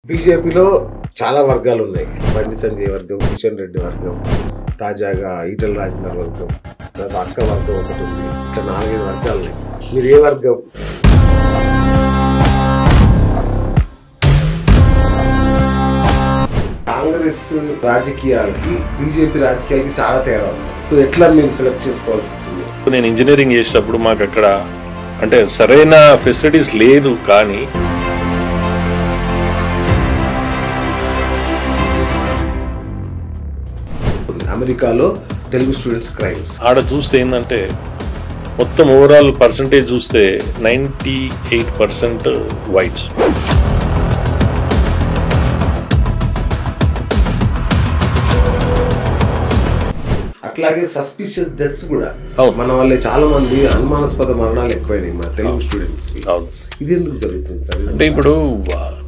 బీజేపీలో చాలా వర్గాలు ఉన్నాయి. బండి సంజయ్ వర్గం, కిషన్ రెడ్డి వర్గం, తాజాగా ఈటెల రాజేందర్ వర్గం, తర్వాత అక్క వర్గం ఒకటి ఉంది. ఇట్లా 4-5 వర్గాలు ఉన్నాయి. మీరు ఏ వర్గం? కాంగ్రెస్ రాజకీయాలకి బీజేపీ రాజకీయాలకి చాలా తేడా ఉంది. సో ఎట్లా మీరు సెలెక్ట్ చేసుకోవాల్సి వచ్చింది? నేను ఇంజనీరింగ్ చేసేటప్పుడు మాకు అక్కడ అంటే సరైన ఫెసిలిటీస్ లేదు. కానీ అమెరికాలో తెలుగు స్టూడెంట్స్ క్రైమ్స్ ఆడ చూస్తే ఏంటంటే మొత్తం ఓవరాల్ పర్సంటేజ్ చూస్తే 98% వైట్స్. అట్లాగే సస్పిషియస్ డెత్స్ కూడా మన వాళ్ళే చాలా మంది అనుమానాస్పద మరణాలు ఎక్కువైనాయి మన తెలుగు స్టూడెంట్స్. ఇది ఎందుకు జరుగుతుంది సార్? అంటే ఇప్పుడు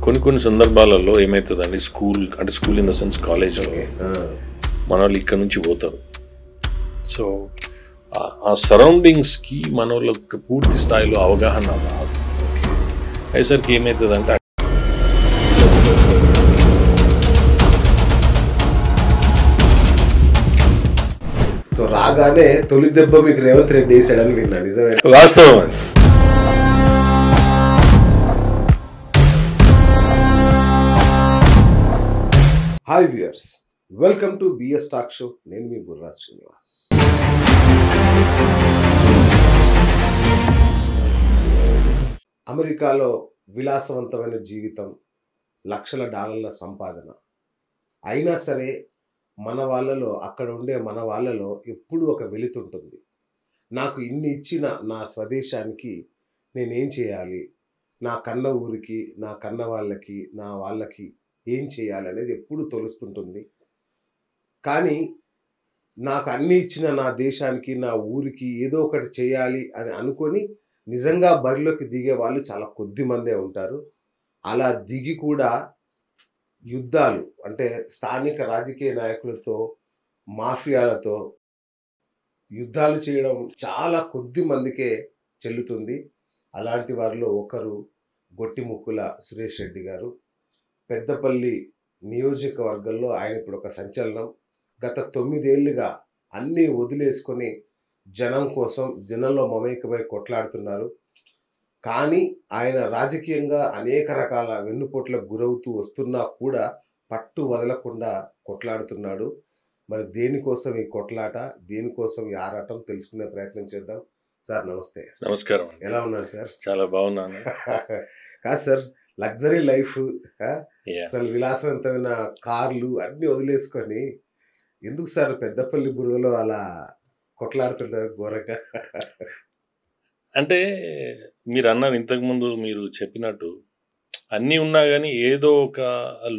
కొన్ని సందర్భాలలో ఏమవుతుందండి, స్కూల్ ఇన్ ద సెన్స్ కాలేజ్లో మన వాళ్ళు ఇక్కడ నుంచి పోతారు. సో ఆ సరౌండింగ్స్కి మన వాళ్ళకి పూర్తి స్థాయిలో అవగాహన రాదు. అయ్యేసరికి ఏమవుతుందంటే సో రాగానే తొలి దెబ్బ మీకు రేవంత్ రెడ్డి వేసాడని విన్నా, నిజమే? వాస్తవం అది. Hi viewers, welcome to BS talk show. నేను మీ బుర్రా శ్రీనివాస్. అమెరికాలో విలాసవంతమైన జీవితం, లక్షల డాలర్ల సంపాదన అయినా సరే మన వాళ్ళలో, అక్కడ ఉండే మన వాళ్ళలో ఎప్పుడు ఒక వెలుతుంటుంది. నాకు ఇన్ని ఇచ్చిన నా స్వదేశానికి నేనేం చేయాలి, నా కన్న ఊరికి, నా కన్న వాళ్ళకి, నా వాళ్ళకి ఏం చేయాలి అనేది ఎప్పుడు తొలుస్తుంటుంది. కానీ నాకు అన్ని ఇచ్చిన నా దేశానికి, నా ఊరికి ఏదో ఒకటి చేయాలి అని అనుకొని నిజంగా బరిలోకి దిగే వాళ్ళు చాలా కొద్ది మందే ఉంటారు. అలా దిగి కూడా యుద్ధాలు, అంటే స్థానిక రాజకీయ నాయకులతో, మాఫియాలతో యుద్ధాలు చేయడం చాలా కొద్ది మందికే చెల్లుతుంది. అలాంటి వారిలో ఒకరు గొట్టిముక్కుల సురేష్ రెడ్డి గారు. పెద్దపల్లి నియోజకవర్గంలో ఆయన ఇప్పుడు ఒక సంచలనం. గత 9 ఏళ్లుగా అన్నీ వదిలేసుకొని జనం కోసం, జనంలో మమేకమై కొట్లాడుతున్నారు. కానీ ఆయన రాజకీయంగా అనేక రకాల వెన్నుపోట్లకు గురవుతూ వస్తున్నా కూడా పట్టు వదలకుండా కొట్లాడుతున్నాడు. మరి దేనికోసం ఈ కొట్లాట, దేనికోసం ఈ ఆరాటం తెలుసుకునే ప్రయత్నం చేద్దాం. సార్ నమస్తే. నమస్కారం. ఎలా ఉన్నారు సార్? చాలా బాగున్నాను. కాదు సార్, లగ్జరీ లైఫ్, అసలు విలాసవంతమైన కార్లు అన్ని వదిలేసుకొని ఎందుకు సార్ పెద్దపల్లి బురదలో అలా కొట్లాడుతున్నారు ఘోరంగా? అంటే మీరు అన్నారు ఇంతకుముందు, మీరు చెప్పినట్టు అన్నీ ఉన్నా కానీ ఏదో ఒక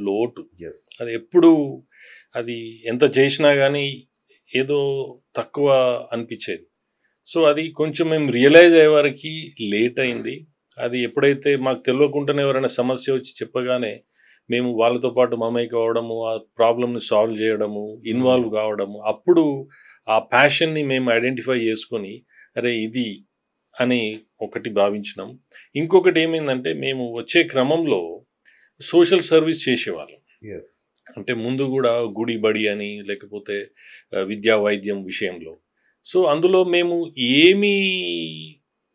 లోటు. అది ఎప్పుడు, అది ఎంత చేసినా కానీ ఏదో తక్కువ అనిపించేది. సో అది కొంచెం మేము రియలైజ్ అయ్యే వరకు లేట్ అయింది. అది ఎప్పుడైతే మాకు తెలియకుండానే ఎవరైనా సమస్య వచ్చి చెప్పగానే మేము వాళ్ళతో పాటు మమేకం అవ్వడము, ఆ ప్రాబ్లమ్ని సాల్వ్ చేయడము, ఇన్వాల్వ్ కావడము, అప్పుడు ఆ ప్యాషన్ని మేము ఐడెంటిఫై చేసుకొని అరే ఇది అని ఒకటి భావించినాం. ఇంకొకటి ఏమైందంటే మేము వచ్చే క్రమంలో సోషల్ సర్వీస్ చేసేవాళ్ళం. అంటే ముందు కూడా గుడి బడి అని, లేకపోతే విద్యా వైద్యం విషయంలో. సో అందులో మేము ఏమీ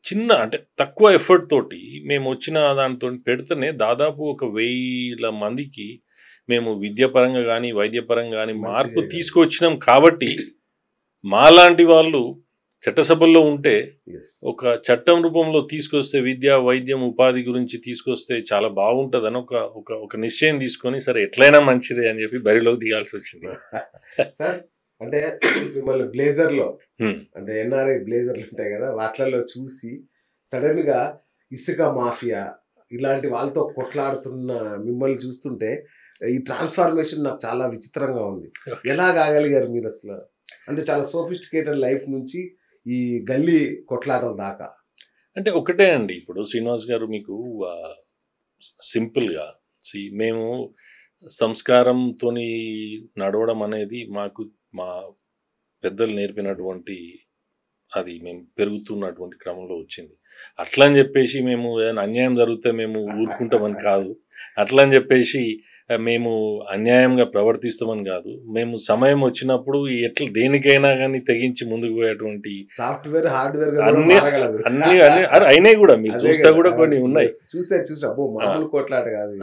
చిన్న, అంటే తక్కువ ఎఫర్ట్ తోటి మేము వచ్చిన దానితో పెడితేనే దాదాపు 1000 మందికి మేము విద్యాపరంగా కానీ వైద్యపరంగా కానీ మార్పు తీసుకొచ్చినాం. కాబట్టి మాలాంటి వాళ్ళు చట్టసభల్లో ఉంటే ఒక చట్టం రూపంలో తీసుకొస్తే, విద్య వైద్యం ఉపాధి గురించి తీసుకొస్తే చాలా బాగుంటుందని ఒక నిశ్చయం తీసుకొని సరే ఎట్లయినా మంచిదే అని చెప్పి బరిలోకి దిగాల్సి వచ్చింది. సార్ అంటే మిమ్మల్ని బ్లేజర్లో, అంటే ఎన్ఆర్ఐ బ్లేజర్లు ఉంటాయి కదా, వాటిలలో చూసి సడన్ గా ఇసుక మాఫియా ఇలాంటి వాళ్ళతో కొట్లాడుతున్న మిమ్మల్ని చూస్తుంటే ఈ ట్రాన్స్ఫార్మేషన్ నాకు చాలా విచిత్రంగా ఉంది. ఎలా కాగలిగారు మీరు అసలు? అంటే చాలా సోఫిస్టికేటెడ్ లైఫ్ నుంచి ఈ గల్లీ కొట్లాటల దాకా. అంటే ఒకటే అండి, ఇప్పుడు శ్రీనివాస్ గారు మీకు సింపుల్గా మేము సంస్కారంతో నడవడం అనేది మాకు మా పెద్దలు నేర్పినటువంటి అది మేము పెరుగుతున్నటువంటి క్రమంలో వచ్చింది. అట్లా అని చెప్పేసి మేము ఏదైనా అన్యాయం జరిగితే మేము ఊరుకుంటామని కాదు. అట్లా అని చెప్పేసి మేము అన్యాయంగా ప్రవర్తిస్తామని కాదు. మేము సమయం వచ్చినప్పుడు ఎట్లా దేనికైనా కానీ తెగించి ముందుకు పోయేటువంటి సాఫ్ట్వేర్ హార్డ్వేర్ అన్ని అన్ని అన్ని అయినాయి కూడా మీరు చూస్తే కూడా కొన్ని ఉన్నాయి. చూసా మామూలు కొట్లాట కాదు.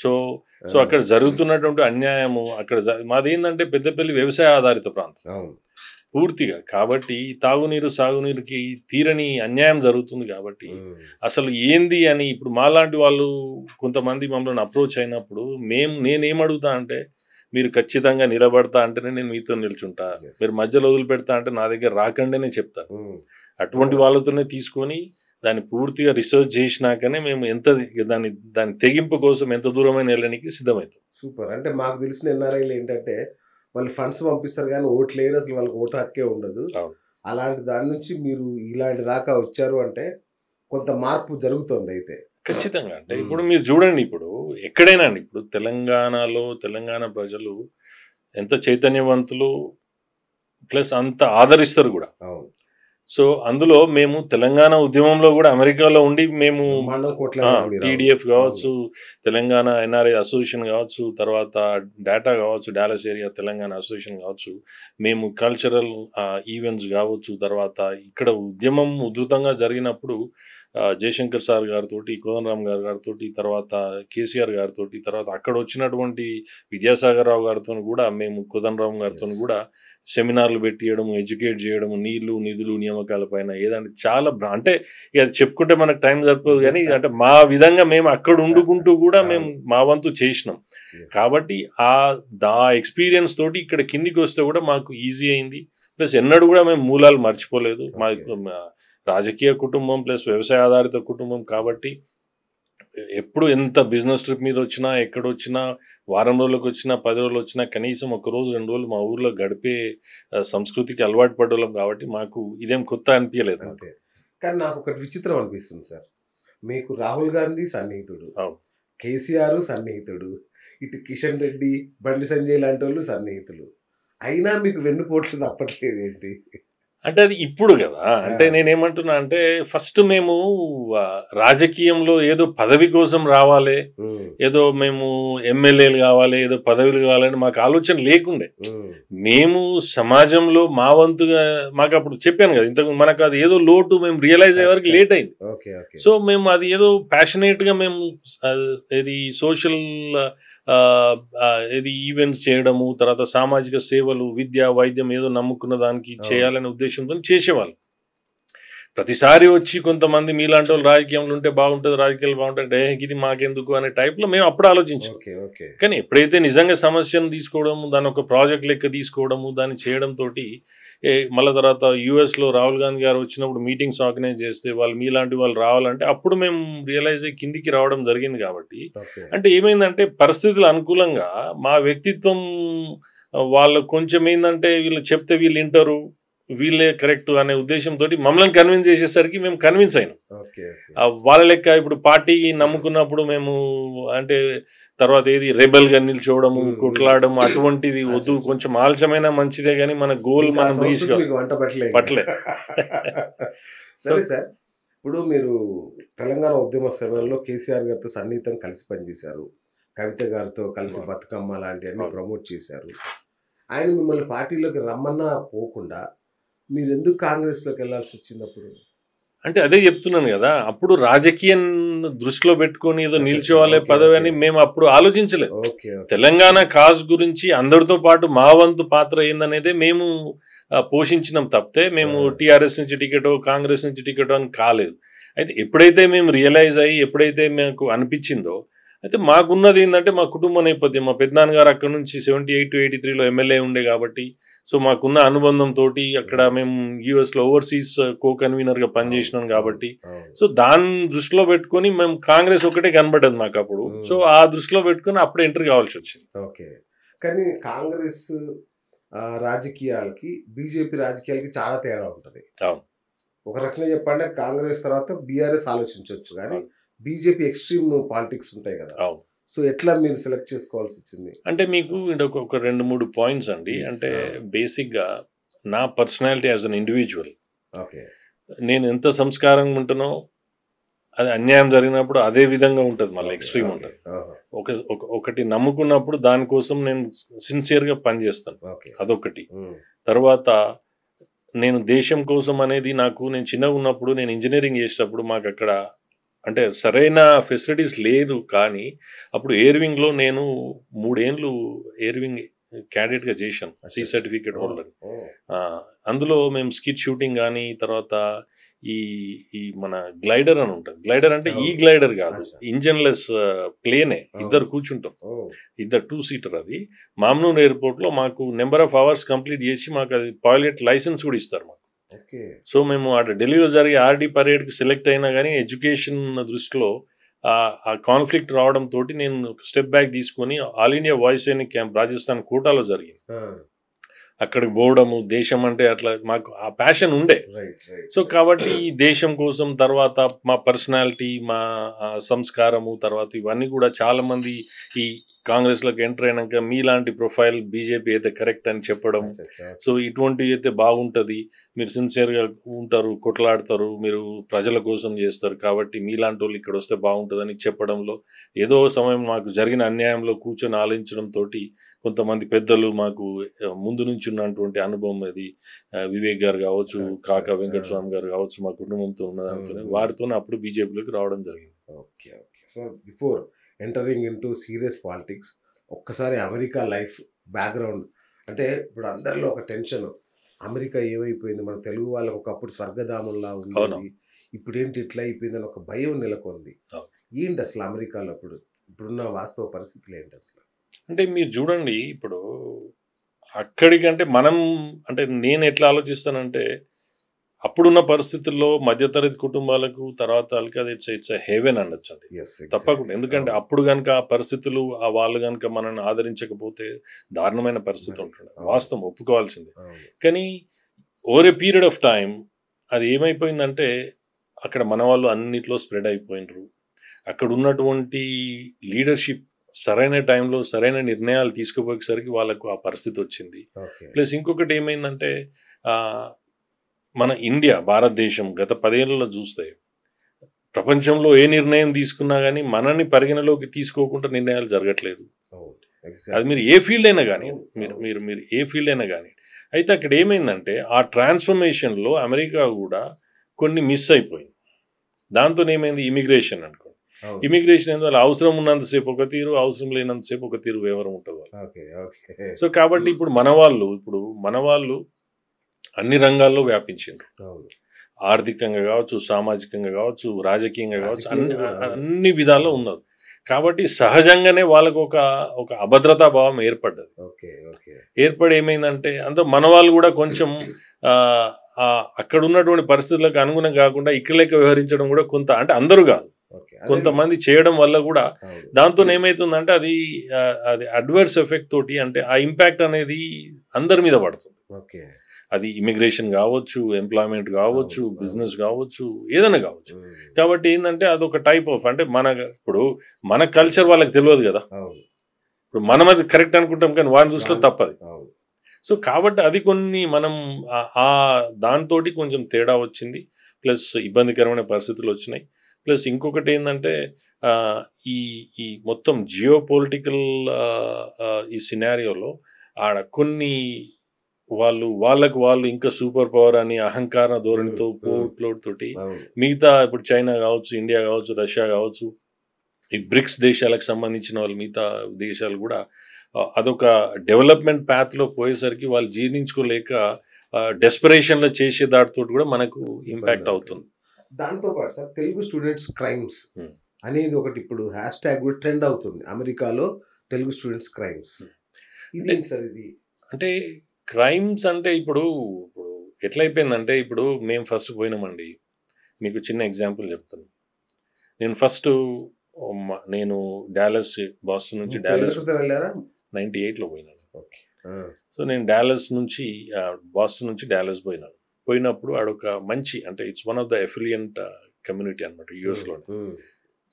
సో అక్కడ జరుగుతున్నటువంటి అన్యాయము అక్కడ మాది ఏంటంటే పెద్దపల్లి వ్యవసాయ ఆధారిత ప్రాంతం పూర్తిగా. కాబట్టి తాగునీరు సాగునీరుకి తీరని అన్యాయం జరుగుతుంది. కాబట్టి అసలు ఏంది అని ఇప్పుడు మాలాంటి వాళ్ళు కొంతమంది మమ్మల్ని అప్రోచ్ అయినప్పుడు నేనేమడుగుతా అంటే, మీరు ఖచ్చితంగా నిలబడతా అంటేనే నేను మీతో నిల్చుంటా, మీరు మధ్యలో వదిలిపెడతా అంటే నా దగ్గర రాకండి నేను చెప్తాను. అటువంటి వాళ్ళతోనే తీసుకొని దాన్ని పూర్తిగా రీసెర్చ్ చేసినాకనే మేము ఎంత దాని తెగింపు కోసం ఎంత దూరమైన వెళ్ళడానికి సిద్ధమవుతాం. సూపర్. అంటే మాకు తెలిసిన ఎన్ఆర్ఐలు ఏంటంటే వాళ్ళు ఫండ్స్ పంపిస్తారు కానీ ఓట్లు లేరు, అసలు వాళ్ళకి ఓటు హక్కే ఉండదు. అలాంటి దాని నుంచి మీరు ఇలాంటి దాకా వచ్చారు అంటే కొంత మార్పు జరుగుతుంది. అయితే ఖచ్చితంగా అంటే ఇప్పుడు మీరు చూడండి, ఇప్పుడు ఎక్కడైనా అండి, ఇప్పుడు తెలంగాణలో తెలంగాణ ప్రజలు ఎంత చైతన్యవంతులు ప్లస్ అంత ఆదరిస్తారు కూడా. సో అందులో మేము తెలంగాణ ఉద్యమంలో కూడా అమెరికాలో ఉండి మేము టీడీఎఫ్ కావచ్చు, తెలంగాణ ఎన్ఆర్ఐ అసోసియేషన్ కావచ్చు, తర్వాత డేటా కావచ్చు, డాలస్ ఏరియా తెలంగాణ అసోసియేషన్ కావచ్చు, మేము కల్చరల్ ఈవెంట్స్ కావచ్చు, తర్వాత ఇక్కడ ఉద్యమం ఉధృతంగా జరిగినప్పుడు జయశంకర్ సార్ గారితో, కోదండరామ్ గారితో, తర్వాత కేసీఆర్ గారితో, తర్వాత అక్కడ వచ్చినటువంటి విద్యాసాగర్ రావు గారితో కూడా మేము కోదండరామ్ గారితో కూడా సెమినార్లు పెట్టియడం, ఎడ్యుకేట్ చేయడం, నీళ్లు నిధులు నియామకాల పైన ఏదంటే చాలా అంటే అది చెప్పుకుంటే మనకు టైం సరిపోదు కానీ అంటే మా విధంగా మేము అక్కడ ఉండుకుంటూ కూడా మేము మా వంతు చేసినాం. కాబట్టి ఆ ఎక్స్పీరియన్స్ తోటి ఇక్కడ కిందికి వస్తే కూడా మాకు ఈజీ అయింది. ప్లస్ ఎన్నడూ కూడా మేము మూలాలు మర్చిపోలేదు. మా రాజకీయ కుటుంబం ప్లస్ వ్యవసాయ ఆధారిత కుటుంబం కాబట్టి ఎప్పుడు ఎంత బిజినెస్ ట్రిప్ మీద వచ్చినా, ఎక్కడొచ్చినా, వారం రోజులకు వచ్చినా, 10 రోజులు వచ్చినా, కనీసం 1 రోజు 2 రోజులు మా ఊర్లో గడిపే సంస్కృతికి అలవాటు పడ్డోళ్ళం కాబట్టి మాకు ఇదేం కొత్త అనిపించలేదు. కానీ నాకు ఒకటి విచిత్రం అనిపిస్తుంది సార్, మీకు రాహుల్ గాంధీ సన్నిహితుడు, కేసీఆర్ సన్నిహితుడు, ఇటు కిషన్ రెడ్డి, బండి సంజయ్ లాంటి వాళ్ళు సన్నిహితులు, అయినా మీకు వెన్నుపోట్లు తప్పట్లేదు ఏంటి? అంటే అది ఇప్పుడు కదా. అంటే నేనేమంటున్నా అంటే ఫస్ట్ మేము రాజకీయంలో ఏదో పదవి కోసం రావాలి, ఏదో మేము ఎమ్మెల్యేలు కావాలి, ఏదో పదవులు కావాలని మాకు ఆలోచన లేకుండే. మేము సమాజంలో మా వంతుగా మాకు అప్పుడు చెప్పాను కదా ఇంతకు, మనకు అది ఏదో లోటు మేము రియలైజ్ అయ్యే వరకు లేట్ అయింది. సో మేము అది ఏదో ప్యాషనేట్ గా మేము ఇది సోషల్ ఇది ఈవెంట్స్ చేయడము, తర్వాత సామాజిక సేవలు, విద్య, వైద్యం ఏదో నమ్ముకున్న దానికి చేయాలనే ఉద్దేశంతో చేసేవాళ్ళు. ప్రతిసారి వచ్చి కొంతమంది మీలాంటి వాళ్ళు రాజకీయంలో ఉంటే బాగుంటుంది, రాజకీయాలు బాగుంటాయి, ఇది మాకెందుకు అనే టైప్లో మేము అప్పుడు ఆలోచించాం. కానీ ఎప్పుడైతే నిజంగా సమస్యను తీసుకోవడము, దాని ఒక ప్రాజెక్ట్ లెక్క తీసుకోవడము, దాన్ని చేయడం తోటి మళ్ళీ తర్వాత యూఎస్లో రాహుల్ గాంధీ గారు వచ్చినప్పుడు మీటింగ్స్ ఆర్గనైజ్ చేస్తే వాళ్ళు మీలాంటి వాళ్ళు రావాలంటే అప్పుడు మేము రియలైజ్ అయ్యి కిందికి రావడం జరిగింది. కాబట్టి అంటే ఏమైందంటే పరిస్థితులు అనుకూలంగా మా వ్యక్తిత్వం వాళ్ళు కొంచెం ఏంటంటే వీళ్ళు చెప్తే వీళ్ళు వింటారు, వీళ్ళే కరెక్ట్ అనే ఉద్దేశంతో మమ్మల్ని కన్విన్స్ చేసేసరికి మేము కన్విన్స్ అయినాం. వాళ్ళ లెక్క ఇప్పుడు పార్టీ నమ్ముకున్నప్పుడు మేము అంటే తర్వాత ఏది రెబల్ గా నిల్చోవడము, కొట్లాడడం అటువంటిది వద్దు, కొంచెం ఆలస్యమైనా మంచిదే కానీ మన గోల్ మనం పట్లే. సరే సార్, ఇప్పుడు మీరు తెలంగాణ ఉద్యమ సమయంలో కేసీఆర్ గారితో సన్నిహితం కలిసి పనిచేశారు, కవిత గారితో కలిసి బతుకమ్మ లాంటివన్నీ ప్రమోట్ చేశారు. ఆయన మిమ్మల్ని పార్టీలోకి రమ్మన్నా పోకుండా మీరు ఎందుకు కాంగ్రెస్లోకి వెళ్ళాల్సి వచ్చినప్పుడు? అంటే అదే చెప్తున్నాను కదా, అప్పుడు రాజకీయం దృష్టిలో పెట్టుకొని ఏదో నిల్చోవాలి పదవి అని మేము అప్పుడు ఆలోచించలేదు. తెలంగాణ కాజ్ గురించి అందరితో పాటు మా వంతు పాత్ర ఏందనేదే మేము పోషించినాం తప్పితే మేము టీఆర్ఎస్ నుంచి టికెటో కాంగ్రెస్ నుంచి టికెటో అని కాలేదు. అయితే ఎప్పుడైతే మేము రియలైజ్ అయ్యి ఎప్పుడైతే మాకు అనిపించిందో, అయితే మాకున్నది ఏంటంటే మా కుటుంబ నేపథ్యం, మా పెద్దనాన్నగారు అక్కడ నుంచి 78 to 83లో ఎమ్మెల్యే ఉండే కాబట్టి, సో మాకున్న అనుబంధంతో అక్కడ మేము యూఎస్లో ఓవర్సీస్ కో కన్వీనర్గా పనిచేసినాం కాబట్టి, సో దాన్ని దృష్టిలో పెట్టుకొని మేము కాంగ్రెస్ ఒకటే కనబడ్డది మాకు అప్పుడు. సో ఆ దృష్టిలో పెట్టుకొని అప్పుడు ఎంట్రీ కావాల్సి వచ్చింది. ఓకే, కానీ కాంగ్రెస్ రాజకీయాలకి బీజేపీ రాజకీయాలకి చాలా తేడా ఉంటుంది. ఒక రకంగా చెప్పండి, కాంగ్రెస్ తర్వాత బీఆర్ఎస్ ఆలోచించవచ్చు, కానీ బీజేపీ ఎక్స్ట్రీమ్ పాలిటిక్స్ ఉంటాయి కదా. సో ఎట్లా మీరు సెలెక్ట్ చేసుకోవాల్సి వచ్చింది? అంటే మీకు ఒక 2-3 పాయింట్స్ అండి. అంటే బేసిక్గా నా personality as an individual okay. నేను ఎంత సంస్కారంగా ఉంటానో అది అన్యాయం జరిగినప్పుడు అదే విధంగా ఉంటుంది, మళ్ళీ ఎక్స్ట్రీమ్ ఉంటుంది. ఒకటి నమ్ముకున్నప్పుడు దానికోసం నేను సిన్సియర్గా పనిచేస్తాను, అదొకటి. తర్వాత నేను దేశం కోసం అనేది నేను చిన్నగా ఉన్నప్పుడు నేను ఇంజనీరింగ్ చేసేటప్పుడు మాకు అక్కడ అంటే సరైన ఫెసిలిటీస్ లేదు, కానీ అప్పుడు ఎయిర్వింగ్లో నేను 3 ఏళ్ళు ఎయిర్వింగ్ క్యాడెట్గా చేశాను, సి సర్టిఫికేట్ హోల్డర్. అందులో మేము స్కిట్ షూటింగ్ కానీ, తర్వాత ఈ ఈ మన గ్లైడర్ అని ఉంటుంది. గ్లైడర్ అంటే ఈ గ్లైడర్ కాదు, ఇంజన్లెస్ ప్లేనే, ఇద్దరు కూర్చుంటాం, ఇద్దరు 2 సీటర్. అది మామ్నూన్ ఎయిర్పోర్ట్లో మాకు నెంబర్ ఆఫ్ అవర్స్ కంప్లీట్ చేసి మాకు అది పైలట్ లైసెన్స్ కూడా ఇస్తారు మాకు. సో మేము అక్కడ ఢిల్లీలో జరిగే ఆర్డీ పరేడ్కి సెలెక్ట్ అయినా కానీ ఎడ్యుకేషన్ దృష్టిలో ఆ కాన్ఫ్లిక్ట్ రావడం తోటి నేను స్టెప్ బ్యాక్ తీసుకొని all India voice Sainik camp Rajasthan కోటాలో జరిగింది. అక్కడికి పోవడము, దేశం అంటే అట్లా మాకు ఆ ప్యాషన్ ఉండే. సో కాబట్టి ఈ దేశం కోసం, తర్వాత మా పర్సనాలిటీ, మా సంస్కారము, తర్వాత ఇవన్నీ కూడా చాలా మంది ఈ కాంగ్రెస్లోకి ఎంటర్ అయినాక మీలాంటి ప్రొఫైల్ బీజేపీ అయితే కరెక్ట్ అని చెప్పడం. సో ఇటువంటివి అయితే బాగుంటుంది, మీరు సిన్సియర్గా ఉంటారు, కొట్లాడతారు, మీరు ప్రజల కోసం చేస్తారు, కాబట్టి మీలాంటి వాళ్ళు ఇక్కడ వస్తే బాగుంటుందని చెప్పడంలో ఏదో సమయం మాకు జరిగిన అన్యాయంలో కూర్చొని ఆలోచించడంతో కొంతమంది పెద్దలు మాకు ముందు నుంచి ఉన్నటువంటి అనుభవం, అది వివేక్ గారు కావచ్చు, కాకా వెంకటస్వామి గారు కావచ్చు, మా కుటుంబంతో ఉన్నదాంతో వారితో అప్పుడు బీజేపీలోకి రావడం జరిగింది. Okay okay. So before entering into serious politics, ఒక్కసారి అమెరికా లైఫ్ బ్యాక్గ్రౌండ్ అంటే ఇప్పుడు అందరిలో ఒక టెన్షన్, అమెరికా ఏమైపోయింది, మన తెలుగు వాళ్ళకి ఒకప్పుడు స్వర్గధామంలా ఉంది, ఇప్పుడు ఏంటి ఇట్లా అయిపోయిందని ఒక భయం నెలకొంది. ఏంటి అసలు అమెరికాలో ఇప్పుడున్న వాస్తవ పరిస్థితులు ఏంటి అసలు? అంటే మీరు చూడండి, ఇప్పుడు అక్కడికంటే అంటే నేను ఎట్లా ఆలోచిస్తానంటే, అప్పుడున్న పరిస్థితుల్లో మధ్యతరగతి కుటుంబాలకు, తర్వాత వాళ్ళకి అది ఇట్స్ హెవెన్ అనొచ్చు అండి, తప్పకుండా. ఎందుకంటే అప్పుడు కనుక ఆ పరిస్థితులు, వాళ్ళు కనుక మనల్ని ఆదరించకపోతే దారుణమైన పరిస్థితి ఉంటుంది, వాస్తవం ఒప్పుకోవాల్సిందే. కానీ over a period of time అది ఏమైపోయిందంటే, అక్కడ మన వాళ్ళు అన్నిట్లో స్ప్రెడ్ అయిపోయినరు. అక్కడ ఉన్నటువంటి లీడర్షిప్ సరైన టైంలో సరైన నిర్ణయాలు తీసుకుపోయేసరికి వాళ్ళకు ఆ పరిస్థితి వచ్చింది. ప్లస్ ఇంకొకటి ఏమైందంటే, మన ఇండియా, భారతదేశం గత 10 ఏళ్లలో చూస్తే ప్రపంచంలో ఏ నిర్ణయం తీసుకున్నా కానీ మనల్ని పరిగణలోకి తీసుకోకుండా నిర్ణయాలు జరగట్లేదు. అది మీరు ఏ ఫీల్డ్ అయినా కానీ, మీరు ఏ ఫీల్డ్ అయినా కానీ. అయితే అక్కడ ఏమైందంటే, ఆ ట్రాన్స్ఫర్మేషన్లో అమెరికా కూడా కొన్ని మిస్ అయిపోయింది. దాంతో ఏమైంది, ఇమిగ్రేషన్ అనుకోండి. ఇమిగ్రేషన్ ఎందువల్ల అవసరం ఉన్నంతసేపు ఒక తీరు, అవసరం లేనంతసేపు ఒక తీరు వ్యవహారం ఉంటుంది. సో కాబట్టి ఇప్పుడు మన వాళ్ళు అన్ని రంగాల్లో వ్యాపించారు, ఆర్థికంగా కావచ్చు, సామాజికంగా కావచ్చు, రాజకీయంగా కావచ్చు, అన్ని విధాల్లో ఉన్నారు. కాబట్టి సహజంగానే వాళ్ళకు ఒక అభద్రతా భావం ఏర్పడ్డది. ఏర్పడి ఏమైందంటే, మన వాళ్ళు కూడా కొంచెం అక్కడ ఉన్నటువంటి పరిస్థితులకు అనుగుణం కాకుండా ఇక్కడ లెక్క వ్యవహరించడం కూడా కొంత, అంటే అందరూ కాదు, కొంతమంది చేయడం వల్ల కూడా దాంతో ఏమైతుందంటే అది అడ్వర్స్ ఎఫెక్ట్ తోటి, అంటే ఆ ఇంపాక్ట్ అనేది అందరి మీద పడుతుంది. అది ఇమిగ్రేషన్ కావచ్చు, ఎంప్లాయ్మెంట్ కావచ్చు, బిజినెస్ కావచ్చు, ఏదైనా కావచ్చు. కాబట్టి ఏంటంటే అదొక టైప్ ఆఫ్, అంటే ఇప్పుడు మన కల్చర్ వాళ్ళకి తెలియదు కదా, ఇప్పుడు మనం అది కరెక్ట్ అనుకుంటాం కానీ వాడిని దృష్టిలో తప్పది. సో కాబట్టి అది కొన్ని మనం దాంతో కొంచెం తేడా వచ్చింది, ప్లస్ ఇబ్బందికరమైన పరిస్థితులు వచ్చినాయి. ప్లస్ ఇంకొకటి ఏంటంటే, ఈ మొత్తం జియో పొలిటికల్ ఈ సినారియోలో ఆడ కొన్ని వాళ్ళు ఇంకా సూపర్ పవర్ అని అహంకార ధోరణితో పోట్లతోటి మిగతా, ఇప్పుడు చైనా కావచ్చు, ఇండియా కావచ్చు, రష్యా కావచ్చు, ఈ బ్రిక్స్ దేశాలకు సంబంధించిన వాళ్ళు మిగతా దేశాలు కూడా అదొక డెవలప్మెంట్ ప్యాత్లో పోయేసరికి వాళ్ళు జీర్ణించుకోలేక డెస్పరేషన్లో చేసే దాటితో కూడా మనకు ఇంపాక్ట్ అవుతుంది. దాంతో పాటు సార్, తెలుగు స్టూడెంట్స్ క్రైమ్స్ అనేది ఒకటి ఇప్పుడు హ్యాష్ ట్యాగ్ కూడా ట్రెండ్ అవుతుంది అమెరికాలో, తెలుగు స్టూడెంట్స్ క్రైమ్స్. ఇది సార్, ఇది అంటే క్రైమ్స్ అంటే ఇప్పుడు ఎట్లయిపోయిందంటే, ఇప్పుడు మేము ఫస్ట్ పోయినామండి, మీకు చిన్న ఎగ్జాంపుల్ చెప్తాను. నేను డాలస్, బాస్టన్ నుంచి డాలస్ 98లో పోయినాను. సో నేను బాస్టన్ నుంచి డాలస్ పోయినప్పుడు ఆడొక మంచి, అంటే it's one of the affluent community అనమాట యుఎస్లో.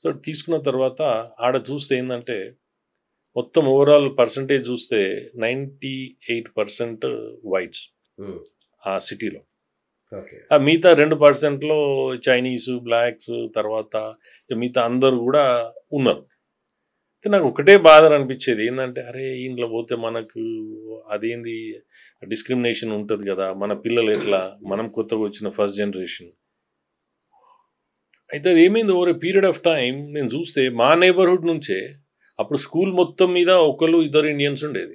సో తీసుకున్న తర్వాత ఆడ చూస్తే ఏంటంటే, మొత్తం ఓవరాల్ పర్సంటేజ్ చూస్తే 98% వైట్స్ ఆ సిటీలో. ఓకే. ఆ మిగతా 2%లో చైనీస్, బ్లాక్స్, తర్వాత మిగతా అందరూ కూడా ఉన్నారు. అయితే నాకు ఒకటే బాధ అనిపించేది ఏంటంటే, అరే ఇంట్లో పోతే మనకు అదేంది డిస్క్రిమినేషన్ ఉంటుంది కదా, మన పిల్లలు ఎట్లా, మనం కొత్తగా వచ్చిన ఫస్ట్ జనరేషన్. అయితే అది ఏమైంది over a period of time నేను చూస్తే మా నైబర్హుడ్ నుంచే అప్పుడు స్కూల్ మొత్తం మీద ఒకళ్ళు ఇద్దరు ఇండియన్స్ ఉండేది.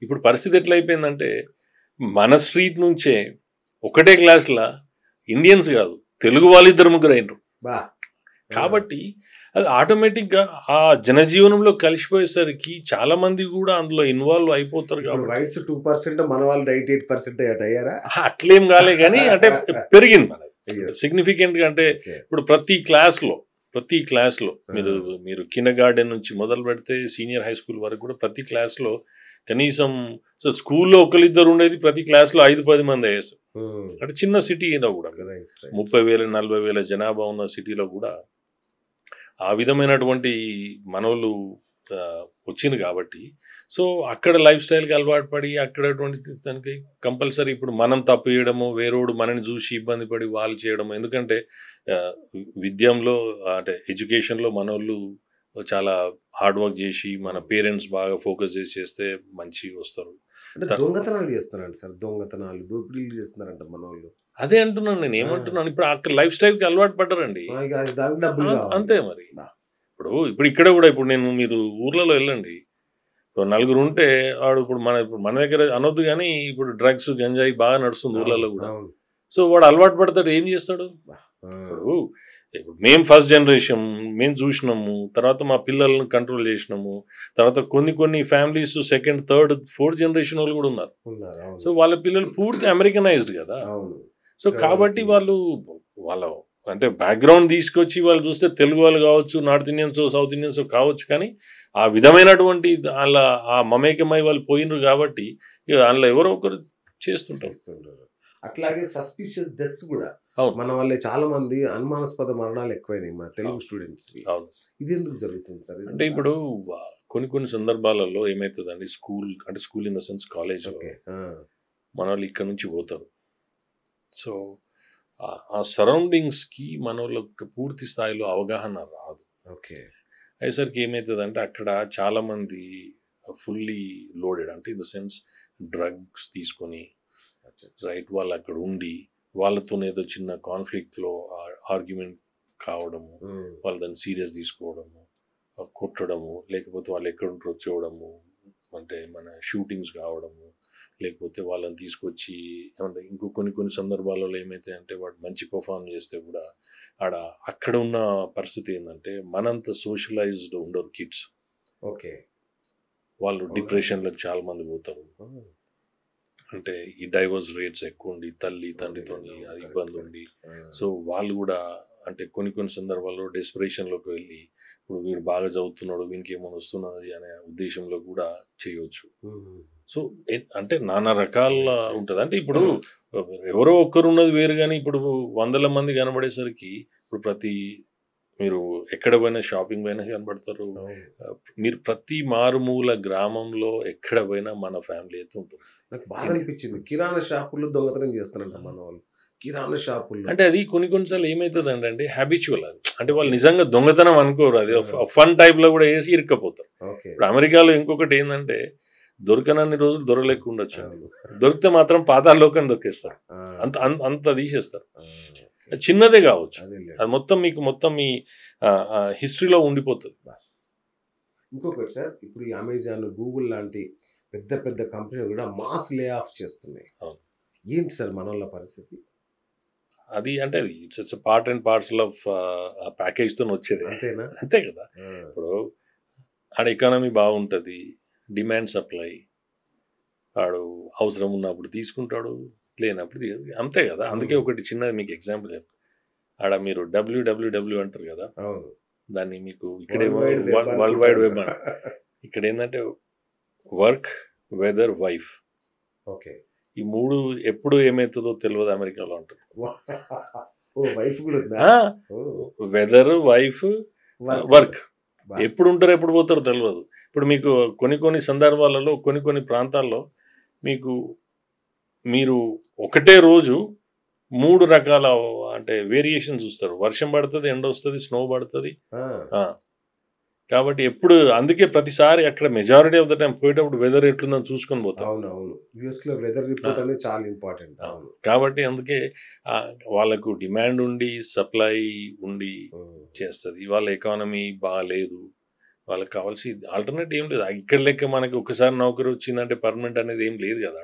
ఇప్పుడు పరిస్థితి ఎట్లా అయిపోయిందంటే మన స్ట్రీట్ నుంచే ఒకటే క్లాస్లో ఇండియన్స్ కాదు తెలుగు వాళ్ళు ఇద్దరు ముగ్గురు అయినరు. కాబట్టి అది ఆటోమేటిక్గా ఆ జనజీవనంలో కలిసిపోయేసరికి చాలా మంది కూడా అందులో ఇన్వాల్వ్ అయిపోతారు. కాబట్టి వైట్స్ 2%, మన వాళ్ళు 98% అయ్యారా? అట్లేం కాలే కానీ అంటే పెరిగింది మనది సిగ్నిఫికెంట్ గా. అంటే ఇప్పుడు ప్రతి క్లాస్లో మీరు కిండర్ గార్డెన్ నుంచి మొదలు పెడితే సీనియర్ హై స్కూల్ వరకు కూడా ప్రతి క్లాస్లో కనీసం స్కూల్లో ఒకరిద్దరు ఉండేది, ప్రతి క్లాస్లో 5-10 మంది అయ్యేసారు. అంటే చిన్న సిటీలో కూడా 30,000-40,000 జనాభా ఉన్న సిటీలో కూడా ఆ విధమైనటువంటి మనోళ్ళు వచ్చింది కాబట్టి సో అక్కడ లైఫ్ స్టైల్కి అలవాటు పడి అక్కడటువంటి దానికి కంపల్సరీ ఇప్పుడు మనం తప్పు చేయడము, వేరోడు మనని చూసి ఇబ్బంది పడి వాళ్ళు చేయడము. ఎందుకంటే విద్యంలో అంటే ఎడ్యుకేషన్లో మనోళ్ళు చాలా హార్డ్ వర్క్ చేసి మన పేరెంట్స్ బాగా ఫోకస్ చేసి చేస్తే మంచి వస్తారు. దొంగతనాలు చేస్తున్నారంట సార్, దొంగతనాలు దోపిడీలు చేస్తున్నారంట మన వాళ్ళు. అదే అంటున్నాను నేను. ఏమంటున్నాను, ఇప్పుడు అక్కడ లైఫ్ స్టైల్కి అలవాటు పడ్డారండి అంతే. మరి ఇప్పుడు ఇక్కడ కూడా ఇప్పుడు మీరు ఊర్లలో వెళ్ళండి, ఇప్పుడు నలుగురు ఉంటే వాడు ఇప్పుడు మన దగ్గర అనొద్దు కానీ ఇప్పుడు డ్రగ్స్ గంజాయి బాగా నడుస్తుంది ఊర్లలో కూడా. సో వాడు అలవాటు పడతాడు, ఏం చేస్తాడు. ఇప్పుడు మేము ఫస్ట్ జనరేషన్ మేము చూసినాము, తర్వాత మా పిల్లలను కంట్రోల్ చేసినాము, తర్వాత కొన్ని families second third fourth generation వాళ్ళు కూడా ఉన్నారు. సో వాళ్ళ పిల్లలు పూర్తి అమెరికనైజ్డ్ కదా. సో కాబట్టి వాళ్ళ అంటే బ్యాక్గ్రౌండ్ తీసుకొచ్చి వాళ్ళు చూస్తే తెలుగు వాళ్ళు కావచ్చు, నార్త్ ఇండియన్స్ సౌత్ ఇండియన్స్ కావచ్చు, కానీ ఆ విధమైనటువంటి అలా ఆ మమేకమై వాళ్ళు పోయినరు కాబట్టి అందులో ఎవరో ఒకరు చేస్తుంటారు. అట్లాగే సస్పిషియస్ డెత్స్ కూడా మన వల్లే చాలా మంది అనుమానాస్పద మరణాలు ఎక్కువైనాయి మన తెలుగు స్టూడెంట్స్. ఇది ఎందుకు జరుగుతుంది సార్? అంటే ఇప్పుడు కొన్ని సందర్భాలలో ఏమవుతుందండి, school in the sense college మన వాళ్ళు ఇక్కడ నుంచి పోతారు. సో ఆ సరౌండింగ్స్కి మన వాళ్ళకి పూర్తి స్థాయిలో అవగాహన రాదు. ఓకే. అయ్యేసరికి ఏమవుతుందంటే అక్కడ చాలామంది ఫుల్లీ లోడెడ్, అంటే ఇన్ ద సెన్స్ డ్రగ్స్ తీసుకొని రైట్ వాళ్ళు అక్కడ ఉండి వాళ్ళతో ఏదో చిన్న కాన్ఫ్లిక్ట్లో ఆర్గ్యుమెంట్ కావడము, వాళ్ళు దాన్ని సీరియస్ తీసుకోవడము, కొట్టడము, లేకపోతే వాళ్ళు ఎక్కడ ఉంటారో చూడడము, అంటే మన షూటింగ్స్ కావడము, లేకపోతే వాళ్ళని తీసుకొచ్చి ఏమంటే ఇంకో కొన్ని సందర్భాలలో ఏమైతే అంటే వాడు మంచి పర్ఫార్మ్ చేస్తే కూడా అక్కడ ఉన్న పరిస్థితి ఏంటంటే మనంత సోషలైజ్డ్ ఉండరు కిడ్స్. ఓకే. వాళ్ళు డిప్రెషన్లకు చాలా మంది పోతారు. అంటే ఈ డైవర్స్ రేట్స్ ఎక్కువ ఉండి తల్లి తండ్రితో అది ఇబ్బంది ఉండి, సో వాళ్ళు కూడా అంటే కొన్ని సందర్భాల్లో డెస్పరేషన్లోకి వెళ్ళి ఇప్పుడు వీడు బాగా చదువుతున్నాడు వీనికి ఏమైనా వస్తున్నది అనే ఉద్దేశంలో కూడా చేయవచ్చు. సో అంటే నానా రకాల ఉంటుంది. అంటే ఇప్పుడు ఎవరో ఒక్కరు ఉన్నది వేరు, కానీ ఇప్పుడు 100 మంది కనబడేసరికి ఇప్పుడు మీరు ఎక్కడ పోయినా షాపింగ్ పోయినా కనబడతారు. మీరు ప్రతి మారుమూల గ్రామంలో ఎక్కడ పోయినా మన ఫ్యామిలీ అయితే ఉంటుంది. నాకు బాగా అనిపించింది, కిరాణా షాపుల్లో దొంగతనం చేస్తారంట మన వాళ్ళు. కిరాణా షాపుల్లో అంటే అది కొన్నిసార్లు ఏమవుతుంది అంటే హ్యాబిచువల్, అంటే వాళ్ళు నిజంగా దొంగతనం అనుకోరు, అది ఫన్ టైప్ లో కూడా వేసి ఇరుక్కపోతారు. ఇప్పుడు అమెరికాలో ఇంకొకటి ఏంటంటే దొరకనన్ని రోజులు దొరకలేక ఉండొచ్చు, దొరికితే మాత్రం పాతాళలోకం దొక్కేస్తారు, అంత తీసేస్తారు. చిన్నదే కావచ్చు, అది మొత్తం మీ హిస్టరీలో ఉండిపోతుంది. ఇంకొకటి సార్, ఇప్పుడు ఈ అమెజాన్, గూగుల్ లాంటి పెద్ద కంపెనీలు కూడా మాస్ లే ఆఫ్ చేస్తున్నాయి. ఏంటి సార్ మన వాళ్ళ పరిస్థితి? అది అంటే it's part and parcel of ప్యాకేజ్తో వచ్చేది. అంతేనా? అంతే కదా. ఇప్పుడు ఆడ ఎకానమీ బాగుంటుంది, డిమాండ్ సప్లై, ఆడు అవసరం ఉన్నప్పుడు తీసుకుంటాడు, లేనప్పుడు అంతే కదా. అందుకే ఒకటి చిన్నది మీకు ఎగ్జాంపుల్ చెప్తాను. ఆడ మీరు WWW అంటారు కదా, దాన్ని మీకు ఇక్కడేమో వరల్డ్ వైడ్ వెబ్ అంట. ఇక్కడ ఏంటంటే వర్క్, వెదర్, వైఫ్. ఓకే. ఈ మూడు ఎప్పుడు ఏమవుతుందో తెలియదు అమెరికాలో అంటారు. వెదర్, వైఫ్, వర్క్ ఎప్పుడు ఉంటారో ఎప్పుడు పోతారో తెలియదు. ఇప్పుడు మీకు కొన్ని సందర్భాలలో కొన్ని ప్రాంతాల్లో మీరు ఒకటే రోజు 3 రకాల అంటే వేరియేషన్ చూస్తారు. వర్షం పడుతుంది, ఎండ వస్తుంది, స్నో పడుతుంది. కాబట్టి ఎప్పుడు అందుకే ప్రతిసారి అక్కడ మెజారిటీ ఆఫ్ ద టైం పోయేటప్పుడు వెదర్ ఎట్లుందని చూసుకొని పోతాం. అవునవును, యూఎస్ లో వెదర్ రిపోర్ట్ అనేది చాలా ఇంపార్టెంట్. అవును, కాబట్టి అందుకే వాళ్ళకు డిమాండ్ ఉండి సప్లై ఉండి చేస్తుంది. వాళ్ళ ఎకానమీ బాగాలేదు, వాళ్ళకి కావాల్సి ఆల్టర్నేట్ ఏం లేదు. ఇక్కడ లెక్క మనకి ఒకసారి నౌకరీ వచ్చిందంటే పర్మనెంట్ అనేది ఏం లేదు కదా.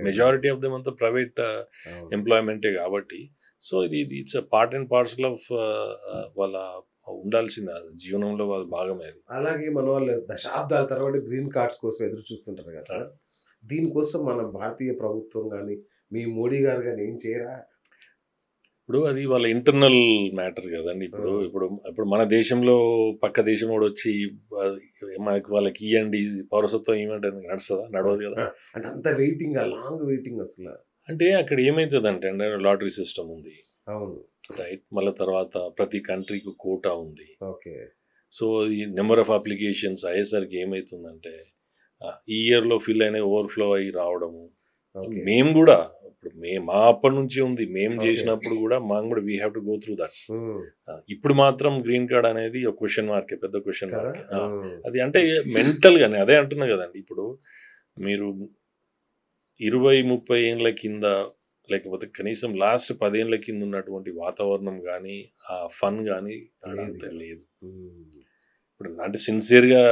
మెజారిటీ ఆఫ్ దెమ్ అంతా ప్రైవేట్ ఎంప్లాయ్మెంటే కాబట్టి. సో ఇది it's part and parcel of వాళ్ళ ఉండాల్సిన జీవనంలో వాళ్ళ భాగమే అది. అలాగే మన వాళ్ళు దశాబ్దాల తర్వాత గ్రీన్ కార్డ్స్ కోసం ఎదురు చూస్తుంటారు కదా. దీనికోసం మన భారతీయ ప్రభుత్వం కానీ మీ మోడీ గారు కానీ ఏం చేయరా? ఇప్పుడు అది వాళ్ళ ఇంటర్నల్ మ్యాటర్ కదండి. ఇప్పుడు మన దేశంలో పక్క దేశం కూడా వచ్చి మనకి వాళ్ళకి ఇవ్వండి పౌరసత్వం ఇవ్వండి నడుస్తుందా? నడవదు కదా. అంటే అంత వెయిటింగ్, లాంగ్ వెయిటింగ్ అసలు. అంటే అక్కడ ఏమైతుంది అంటే లాటరీ సిస్టమ్ ఉంది. అవును, రైట్. మళ్ళీ తర్వాత ప్రతి కంట్రీకి కోటా ఉంది. ఓకే. సో ఈ నెంబర్ ఆఫ్ అప్లికేషన్స్ అయ్యేసరికి ఏమవుతుందంటే ఈ ఇయర్లో ఫిల్ అయిన ఓవర్ఫ్లో అయ్యి రావడము. మేము కూడా ఇప్పుడు మా అప్పటి నుంచి ఉంది, మేము చేసినప్పుడు కూడా మాకు కూడా we have to go through that. ఇప్పుడు మాత్రం గ్రీన్ కార్డ్ అనేది ఒక క్వశ్చన్ మార్కే, పెద్ద క్వశ్చన్ మార్కే అది. అంటే మెంటల్గానే అదే అంటున్నా కదండి. ఇప్పుడు మీరు 20-30 ఏళ్ళ కింద లేకపోతే కనీసం లాస్ట్ 10 ఏళ్ళ కింద ఉన్నటువంటి వాతావరణం కానీ ఆ ఫన్ కానీ అంత లేదు. ఇప్పుడు అంటే సిన్సియర్గా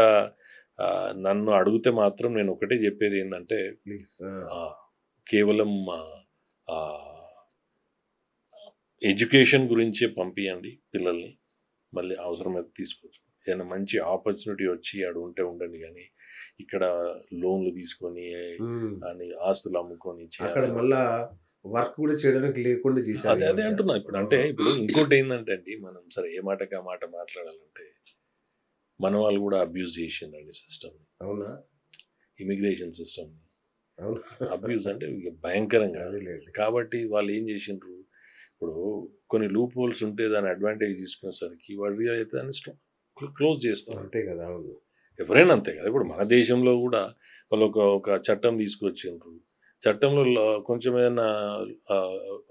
నన్ను అడిగితే మాత్రం నేను ఒకటే చెప్పేది ఏంటంటే కేవలం ఎడ్యుకేషన్ గురించే పంపించండి పిల్లల్ని, మళ్ళీ అవసరమైతే తీసుకోవచ్చు. ఏదైనా మంచి ఆపర్చునిటీ వచ్చి ఆడు ఉంటే ఉండండి, కానీ ఇక్కడ లోన్లు తీసుకొని అని ఆస్తులు అమ్ముకొని మళ్ళా వర్క్ కూడా చేయడానికి లేకుండా చేశారు. అదే అంటున్నా. ఇప్పుడు అంటే ఇప్పుడు ఇంకోటి ఏంటంటే అండి, మనం సరే ఏ మాటకి ఆ మాట మాట్లాడాలంటే మన వాళ్ళు కూడా అబ్యూజ్ చేసిండ్రండి సిస్టమ్. అవునా? ఇమిగ్రేషన్ సిస్టమ్ అబ్యూజ్ అంటే భయంకరంగా. కాబట్టి వాళ్ళు ఏం చేసిండ్రు, ఇప్పుడు కొన్ని లూప్ హోల్స్ ఉంటే దాని అడ్వాంటేజ్ తీసుకునేసరికి వాడు రియల్ అయితే దాన్ని క్లోజ్ చేస్తారు. అంతే కదా. అవును, ఎవరైనా అంతే కదా. ఇప్పుడు మన దేశంలో కూడా వాళ్ళు ఒక చట్టం తీసుకొచ్చిండ్రు. చట్టంలో కొంచెం ఏదైనా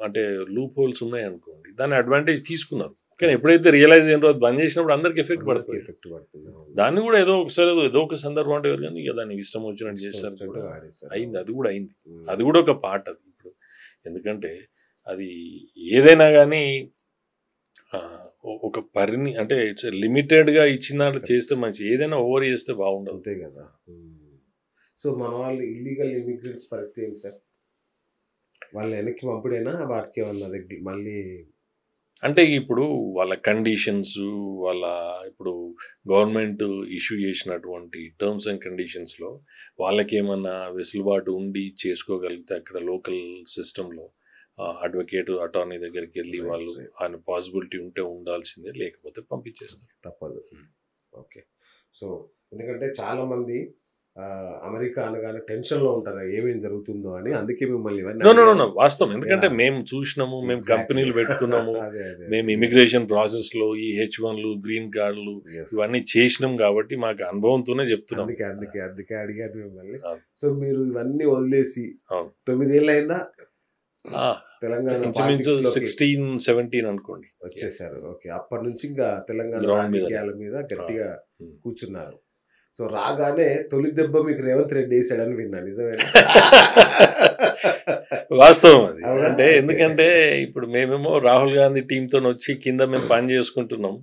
అంటే లూప్ హోల్స్ ఉన్నాయనుకోండి, దాన్ని అడ్వాంటేజ్ తీసుకున్నారు. కానీ ఎప్పుడైతే రియలైజ్ అయినో అది బంద్ చేసినప్పుడు అందరికి ఎఫెక్ట్ పడుతుంది. దాన్ని కూడా ఏదో ఒకసారి ఏదో ఒక సందర్భం అంటే కానీ ఇక దాన్ని ఇష్టం వచ్చినట్టు చేస్తారు కూడా అయింది. అది కూడా అయింది. అది కూడా ఒక పార్ట్ అది. ఇప్పుడు ఎందుకంటే అది ఏదైనా కానీ ఒక అంటే ఇట్స్ లిమిటెడ్గా ఇచ్చిన చేస్తే మంచి, ఏదైనా ఓవర్ చేస్తే బాగుండదు. అంతే కదా. సో మన వాళ్ళు ఇల్లీగల్ ఇమిగ్రెంట్స్ పరిస్థితి ఏంటి సార్? వాళ్ళు వెనక్కి పంపుడేనా, వాటికి ఏమన్నా మళ్ళీ అంటే ఇప్పుడు వాళ్ళ కండిషన్స్, వాళ్ళ ఇప్పుడు గవర్నమెంట్ ఇష్యూ చేసినటువంటి టర్మ్స్ అండ్ కండిషన్స్లో వాళ్ళకి ఏమన్నా వెసులుబాటు ఉండి చేసుకోగలిగితే అక్కడ లోకల్ సిస్టంలో అడ్వకేట్ అటార్నీ దగ్గరికి వెళ్ళి వాళ్ళు ఆయన పాసిబిలిటీ ఉంటే ఉండాల్సిందే, లేకపోతే పంపించేస్తారు, తప్పదు. ఓకే. సో ఎందుకంటే చాలా మంది అమెరికా అనగానే టెన్షన్ లో ఉంటారు ఏమేమి జరుగుతుందో అని, అందుకే మిమ్మల్ని వాస్తవం. ఎందుకంటే మేము చూసినాము, మేము కంపెనీలు పెట్టుకున్నాము, మేము ఇమిగ్రేషన్ ప్రాసెస్ లో ఈ H1లు గ్రీన్ కార్డులు ఇవన్నీ చేసినాం కాబట్టి మాకు అనుభవంతోనే చెప్తున్నాం. అందుకే అడిగారు మిమ్మల్ని. సో మీరు ఇవన్నీ వదిలేసి 9 ఏళ్ళు అయిందా తెలంగాణ? 16-17 అనుకోండి వచ్చేసారు. ఓకే. అప్పటి నుంచి ఇంకా తెలంగాణ రాజకీయాల మీద గట్టిగా కూర్చున్నారు. సో రాగానే తొలి దెబ్బ మీకు రేవంత్ రెడ్డి వేసాడని విన్నా, నిజమే? వాస్తవం అది. అంటే ఎందుకంటే ఇప్పుడు మేమేమో రాహుల్ గాంధీ టీంతో వచ్చి కింద మేము పని చేసుకుంటున్నాం.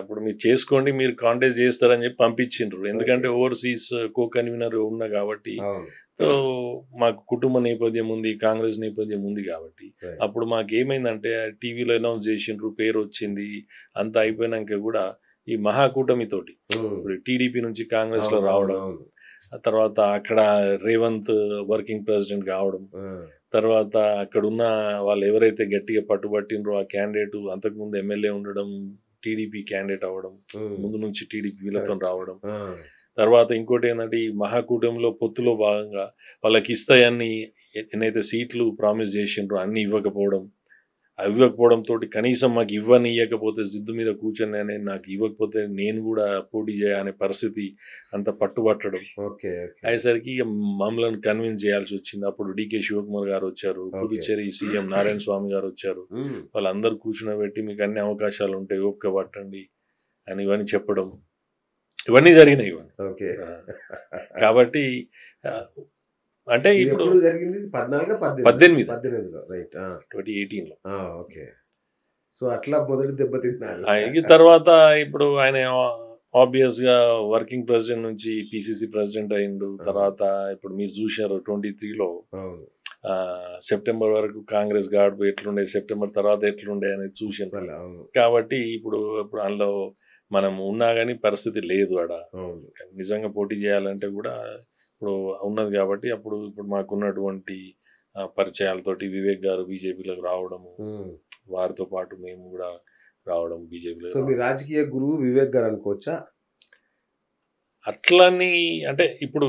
ఇప్పుడు మీరు చేసుకోండి, మీరు కాంటెస్ట్ చేస్తారని చెప్పి పంపించిండ్రు. ఎందుకంటే ఓవర్సీస్ కో కన్వీనర్ ఉన్నా కాబట్టి. సో మాకు కుటుంబ నేపథ్యం ఉంది, కాంగ్రెస్ నేపథ్యం ఉంది కాబట్టి అప్పుడు మాకు ఏమైందంటే టీవీలో అనౌన్స్ చేసిండ్రు, పేరు వచ్చింది, అంతా అయిపోయినాక కూడా ఈ మహాకూటమితోటి ఇప్పుడు టీడీపీ నుంచి కాంగ్రెస్ లో రావడం, ఆ తర్వాత అక్కడ రేవంత్ వర్కింగ్ ప్రెసిడెంట్ కావడం, తర్వాత అక్కడ ఉన్న వాళ్ళు ఎవరైతే గట్టిగా పట్టుబట్టినరో ఆ క్యాండిడేట్ అంతకుముందు ఎమ్మెల్యే ఉండడం, టీడీపీ క్యాండిడేట్ అవ్వడం, ముందు నుంచి టీడీపీ వీళ్ళతో రావడం, తర్వాత ఇంకోటి ఏంటంటే ఈ మహాకూటమిలో పొత్తులో భాగంగా వాళ్ళకి ఇస్తాయన్ని ఎన్నైతే సీట్లు ప్రామిస్ చేసిండ్రో అన్ని ఇవ్వకపోవడం, ఇవ్వకపోవడంతో కనీసం మాకు ఇవ్వకపోతే జిద్దు మీద కూర్చొని నాకు ఇవ్వకపోతే నేను కూడా పోటీ చేయాలనే పరిస్థితి అంత పట్టుబట్టడం అయ్యేసరికి ఇక మమ్మల్ని కన్విన్స్ చేయాల్సి వచ్చింది. అప్పుడు డికే శివకుమార్ గారు వచ్చారు, పుదుచ్చేరి సీఎం నారాయణ స్వామి గారు వచ్చారు. వాళ్ళందరూ కూర్చునబెట్టి మీకు అన్ని అవకాశాలు ఉంటాయి, ఓపిక పట్టండి అని ఇవన్నీ చెప్పడం, ఇవన్నీ జరిగినాయి ఇవన్నీ. కాబట్టి అంటే ఇప్పుడు 2018లో సో అట్లా మొదటి దెబ్బతిన్నారు. తర్వాత ఇప్పుడు ఆయన ఆబ్వియస్ గా వర్కింగ్ ప్రెసిడెంట్ నుంచి పిసిసి ప్రెసిడెంట్ అయిండు. తర్వాత ఇప్పుడు మీరు చూశారు 23లో సెప్టెంబర్ వరకు కాంగ్రెస్ గాడు ఎట్లుండే, సెప్టెంబర్ తర్వాత ఎట్లుండే అనేది చూసాం. కాబట్టి ఇప్పుడు అందులో మనం ఉన్నా కానీ పరిస్థితి లేదు. ఆడ నిజంగా పోటీ చేయాలంటే కూడా ఇప్పుడు ఉన్నది కాబట్టి ఇప్పుడు మాకున్నటువంటి పరిచయాలతోటి వివేక్ గారు బీజేపీలోకి రావడము, వారితో పాటు మేము కూడా రావడం బీజేపీలో. సో మీ రాజకీయ గురువు వివేక్ గారు అనుకోవచ్చా? అట్లని అంటే ఇప్పుడు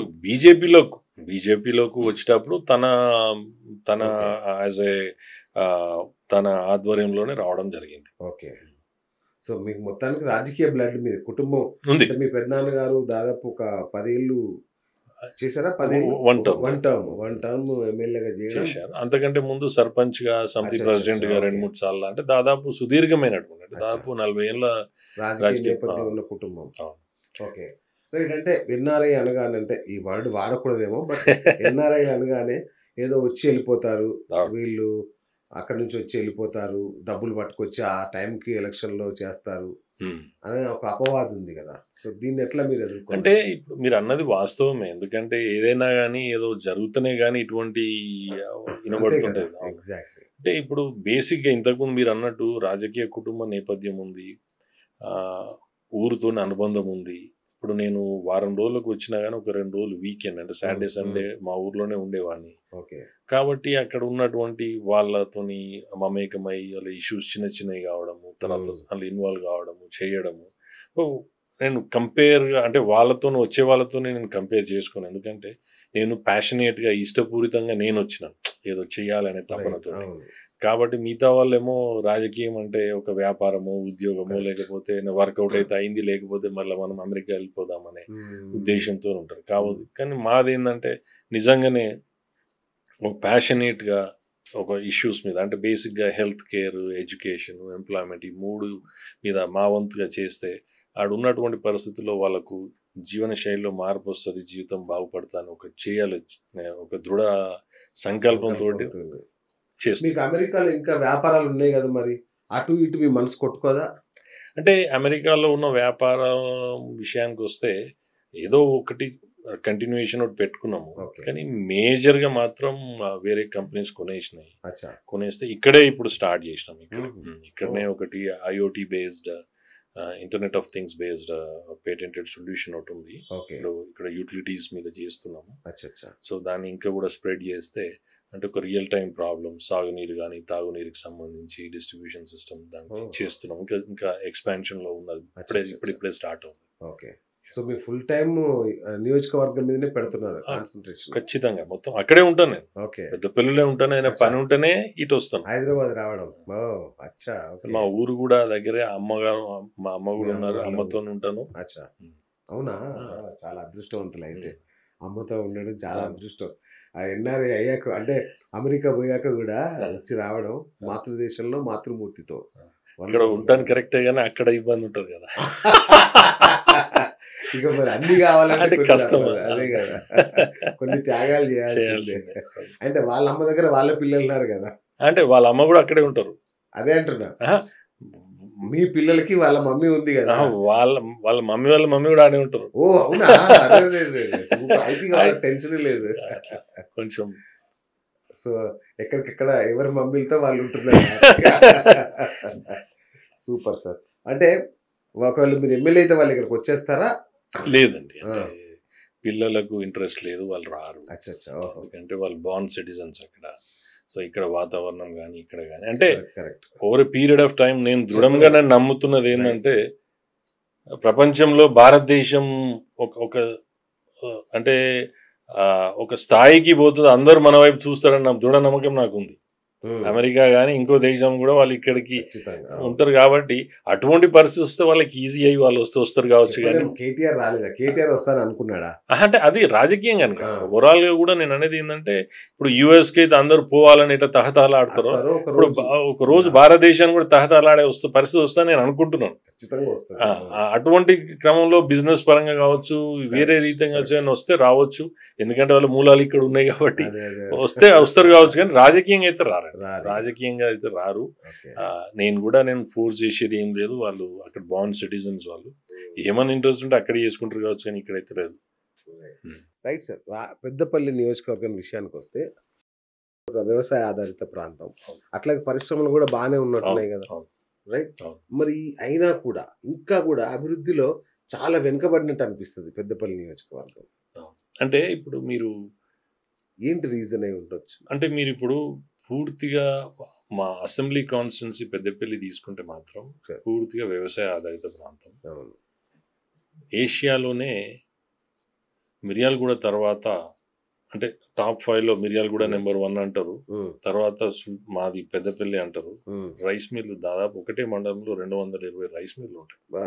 బీజేపీలోకి వచ్చేటప్పుడు తన యాజ్ ఏ తన ఆధ్వర్యంలోనే రావడం జరిగింది. ఓకే. సో మీకు మొత్తానికి రాజకీయ బ్లడ్ మీద కుటుంబం ఉంది. మీ పెద్దనాన్నగారు దాదాపు ఒక 10 ఏళ్ళు చేశారా? వన్ టర్మ్ ఎమ్మెల్యేగా చేశారు. అంతకంటే ముందు సర్పంచ్ గా, సమితి ప్రెసిడెంట్ గా 2-3 సార్లు, అంటే దాదాపు సుదీర్ఘమైనటువంటి దాదాపు 40 ఏళ్ళ రాజకీయ నేపథ్యం ఉన్న కుటుంబం. ఓకే. రైట్. అంటే ఎన్ఆర్ఐ అనగానే, అంటే ఈ వర్డ్ వాడకూడదేమో, బట్ ఎన్ఆర్ఐ అనగానే ఏదో వచ్చి వెళ్ళిపోతారు వీళ్ళు, అక్కడ నుంచి వచ్చి వెళ్ళిపోతారు, డబ్బులు పట్టుకొచ్చి ఆ టైంకి ఎలక్షన్లో చేస్తారు అనే ఒక అపవాదం ఉంది కదా. సో దీన్ని ఎట్లా మీరు ఎదుర్కొంటారు? అంటే ఇప్పుడు మీరు అన్నది వాస్తవమే. ఎందుకంటే ఏదైనా కానీ ఏదో జరుగుతూనే కానీ ఇటువంటి వినబడుతుంటది. ఎగ్జాక్ట్లీ. అంటే ఇప్పుడు బేసిక్గా ఇంతకుముందు మీరు అన్నట్టు రాజకీయ కుటుంబ నేపథ్యం ఉంది, ఊరితో అనుబంధం ఉంది. ఇప్పుడు నేను వారం రోజులకు వచ్చినా కానీ ఒక 2 రోజులు వీకెండ్, అంటే సాటర్డే సండే మా ఊర్లోనే ఉండేవాడిని. కాబట్టి అక్కడ ఉన్నటువంటి వాళ్ళతోని మమేకమై వాళ్ళ ఇష్యూస్ చిన్నవి కావడము, తర్వాత వాళ్ళు ఇన్వాల్వ్ కావడము, చేయడము. నేను కంపేర్గా అంటే వచ్చే వాళ్ళతో నేను కంపేర్ చేసుకోను. ఎందుకంటే నేను ప్యాషనేట్గా ఇష్టపూరితంగా నేను వచ్చినాను ఏదో చెయ్యాలనే తపనతో. కాబట్టి మిగతా వాళ్ళేమో రాజకీయం అంటే ఒక వ్యాపారమో, ఉద్యోగమో, లేకపోతే వర్కౌట్ అయితే అయింది, లేకపోతే మళ్ళీ మనం అమెరికా వెళ్ళిపోదామనే ఉద్దేశంతో ఉంటారు. కాబట్టి కానీ మాదేంటంటే నిజంగానే ఒక ప్యాషనేట్గా ఒక ఇష్యూస్ మీద, అంటే బేసిక్గా హెల్త్ కేర్, ఎడ్యుకేషన్, ఎంప్లాయ్మెంట్, ఈ 3 మీద మా వంతుగా చేస్తే ఆడ ఉన్నటువంటి పరిస్థితుల్లో వాళ్ళకు జీవన శైలిలో మార్పు వస్తుంది, జీవితం బాగుపడతాను ఒక చేయాలి ఒక దృఢ సంకల్పంతో చేస్తాను. మీకు అమెరికాలో ఇంకా వ్యాపారాలు ఉన్నాయి కదా, మరి అటు ఇటు మీ మనసు కొట్టుకోదా? అంటే అమెరికాలో ఉన్న వ్యాపార విషయానికి వస్తే ఏదో ఒకటి కంటిన్యూషన్ ఒకటి పెట్టుకున్నాము, కానీ మేజర్గా మాత్రం వేరే కంపెనీస్ కొనేస్తే ఇక్కడే ఇప్పుడు స్టార్ట్ చేసినాం. ఇక్కడనే ఒకటి IoT based, internet of things based patented solution ఒకటి ఉంది. ఇక్కడ యూటిలిటీస్ మీద చేస్తున్నాము. సో దాన్ని ఇంకా కూడా స్ప్రెడ్ చేస్తే, అంటే ఒక రియల్ టైం ప్రాబ్లమ్, సాగునీరు కానీ తాగునీరుకి సంబంధించి డిస్ట్రిబ్యూషన్ సిస్టమ్ దానికి చేస్తున్నాం. ఇంకా ఎక్స్పాన్షన్ లో ఉన్నది, ఇప్పుడే స్టార్ట్ అవుతుంది. ఓకే. సో మీ ఫుల్ టైమ్ నియోజకవర్గం మీదనే పెడుతున్నారు కాన్సంట్రేషన్? ఖచ్చితంగా మొత్తం అక్కడే ఉంటాను నేను. ఓకే. పెద్దపల్లిలో ఉంటాను, ఆయన పని ఉంటేనే ఇటు వస్తాను. హైదరాబాద్ రావడం? మా ఊరు కూడా దగ్గరే, అమ్మగారు మా అమ్మ కూడా ఉన్నారు, అమ్మతో ఉంటాను. అవునా? చాలా అదృష్టవంతులు అయితే, అమ్మతో ఉండడం చాలా అదృష్టం. ఎన్ఆర్ఐ అయ్యాక, అంటే అమెరికా పోయాక కూడా వచ్చి రావడం, మాతృదేశంలో మాతృమూర్తితో. ఇక్కడ ఉంటాను కరెక్టే, కానీ అక్కడ ఇబ్బంది ఉంటుంది కదా. ఇక మరి అన్ని కావాలంటే కష్టం. అదే కదా, కొన్ని త్యాగాలు చేయాల్సిందే. అంటే వాళ్ళ అమ్మ దగ్గర వాళ్ళ పిల్లలు ఉన్నారు కదా, అంటే వాళ్ళ అమ్మ కూడా అక్కడే ఉంటారు. అదే అంటున్నా, మీ పిల్లలకి వాళ్ళ మమ్మీ ఉంది కదా, వాళ్ళ మమ్మీ కూడా ఆడే ఉంటారు. ఓ అవునా? టెన్షన్ లేదు కొంచెం. సో ఎక్కడికెక్కడ ఎవరి మమ్మీలతో వాళ్ళు ఉంటున్నారు. Super sir. అంటే ఒకవేళ మీరు ఎమ్మెల్యే అయితే వాళ్ళు ఇక్కడికి వచ్చేస్తారా? లేదండి, పిల్లలకు ఇంట్రెస్ట్ లేదు, వాళ్ళు రారు. ఎందుకంటే వాళ్ళు బాండ్ సిటిజన్స్ అక్కడ. సో ఇక్కడ వాతావరణం కానీ ఇక్కడ కానీ, అంటే ఓవర్ పీరియడ్ ఆఫ్ టైం నేను దృఢంగా నేను నమ్ముతున్నది ఏంటంటే, ప్రపంచంలో భారతదేశం ఒక అంటే ఒక స్థాయికి పోతుంది, అందరూ మన వైపు చూస్తారని నా దృఢ నమ్మకం నాకు ఉంది. అమెరికా కానీ ఇంకో దేశం కూడా వాళ్ళు ఇక్కడికి ఖచ్చితంగా ఉంటారు కాబట్టి అటువంటి పరిస్థితి వస్తే వాళ్ళకి ఈజీ అయ్యి వాళ్ళు వస్తారు కావచ్చు కానీ చెప్పలేం. కేటీఆర్ రాలేదా? కేటీఆర్ వస్తాను అనుకున్నాడా? అంటే అది రాజకీయం కనుక ఆ. ఓవరాల్ గా కూడా నేను అనేది ఏంటంటే ఇప్పుడు యుఎస్ కి అయితే అందరూ పోవాలని ఇట్లా తహతహలాడతారో అంటారు, ఒక ఇప్పుడు రోజు ఒక రోజు భారతదేశాన్ని కూడా తహతహలాడే పరిస్థితి వస్తా నేను అనుకుంటున్నాను. ఖచ్చితంగా వస్తారు. అటువంటి క్రమంలో బిజినెస్ పరంగా కావచ్చు వేరే రీతిగా వస్తే రావచ్చు, ఎందుకంటే వాళ్ళ మూలాలు ఇక్కడ ఉన్నాయి కాబట్టి అదే, అదే. వస్తారు కావచ్చు కానీ రాజకీయంగా అయితే రారు. రారు. రాజకీయంగా అయితే రారు. ఓకే. నేను ఫోర్స్ చేసేది ఏం లేదు, వాళ్ళు అక్కడ బాండ్ సిటిజన్స్ వాళ్ళు ఏమైనా ఇంట్రెస్ట్ ఉంటే అక్కడ చేసుకుంటారు కావచ్చు కానీ ఇక్కడైతే లేదు. Right sir. పెద్దపల్లి నియోజకవర్గం విషయానికి వస్తే ఒక వ్యవసాయ ఆధారిత ప్రాంతం, అట్లాగే పరిశ్రమలు కూడా బాగానే ఉన్నట్టున్నాయి కదా, రైట్? అవును. మరి అయినా కూడా ఇంకా కూడా అభివృద్ధిలో చాలా వెనుకబడినట్టు అనిపిస్తుంది పెద్దపల్లి నియోజకవర్గం. అంటే ఇప్పుడు మీరు ఏంటి రీజన్ అయి ఉండొచ్చు? అంటే మీరు ఇప్పుడు పూర్తిగా మా అసెంబ్లీ కాన్స్టిట్యున్సీ పెద్దపల్లి తీసుకుంటే మాత్రం సరే. పూర్తిగా వ్యవసాయ ఆధారిత ప్రాంతం. అవును. ఏషియాలోనే మిర్యాలగూడ తర్వాత అంటే టాప్ 5లో మిర్యాలగూడ నెంబర్ 1 అంటారు, తర్వాత మాది పెద్దపల్లి అంటారు. రైస్ మిల్లు దాదాపు ఒకటే మండలంలో 220 రైస్ మిల్లు ఉంటాయి. బా.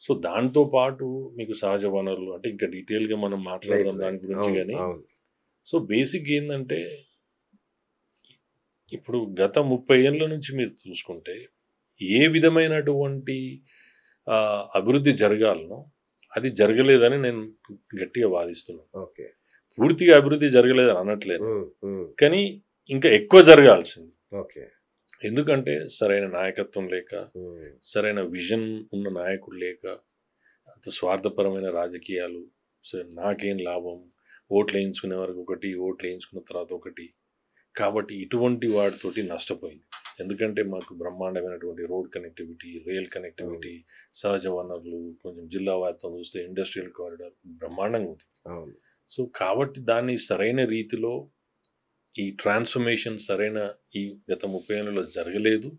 సో దాంతో పాటు మీకు సహజ వనరులు అంటే ఇంకా డీటెయిల్గా మనం మాట్లాడదాం దాని గురించి అవును, కానీ. అవును. సో బేసిక్ ఏంటంటే ఇప్పుడు గత 30 ఏళ్ళ నుంచి మీరు చూసుకుంటే ఏ విధమైనటువంటి అభివృద్ధి జరగాలనో అది జరగలేదని నేను గట్టిగా వాదిస్తున్నాను. ఓకే. పూర్తిగా అభివృద్ధి జరగలేదని అనట్లేదు, ఉమ్, కానీ ఇంకా ఎక్కువ జరగాల్సింది. ఓకే. ఎందుకంటే సరైన నాయకత్వం లేక, ఉమ్, సరైన విజన్ ఉన్న నాయకుడు లేక, అంత స్వార్థపరమైన రాజకీయాలు, నాకేం లాభం, ఓట్లు వేయించుకునే వరకు ఒకటి, ఓట్లు వేయించుకున్న తర్వాత ఒకటి, కాబట్టి ఇటువంటి వాటితోటి నష్టపోయింది. ఎందుకంటే మాకు బ్రహ్మాండమైనటువంటి రోడ్ కనెక్టివిటీ, రైల్ కనెక్టివిటీ, సహజ వనరులు, కొంచెం జిల్లా వ్యాప్తం చూస్తే ఇండస్ట్రియల్ కారిడార్ బ్రహ్మాండంగా ఉంది. అవును. సో కాబట్టి దాన్ని సరైన రీతిలో ఈ ట్రాన్స్ఫర్మేషన్ సరైన ఈ గత 30 ఏళ్ళలో జరగలేదు,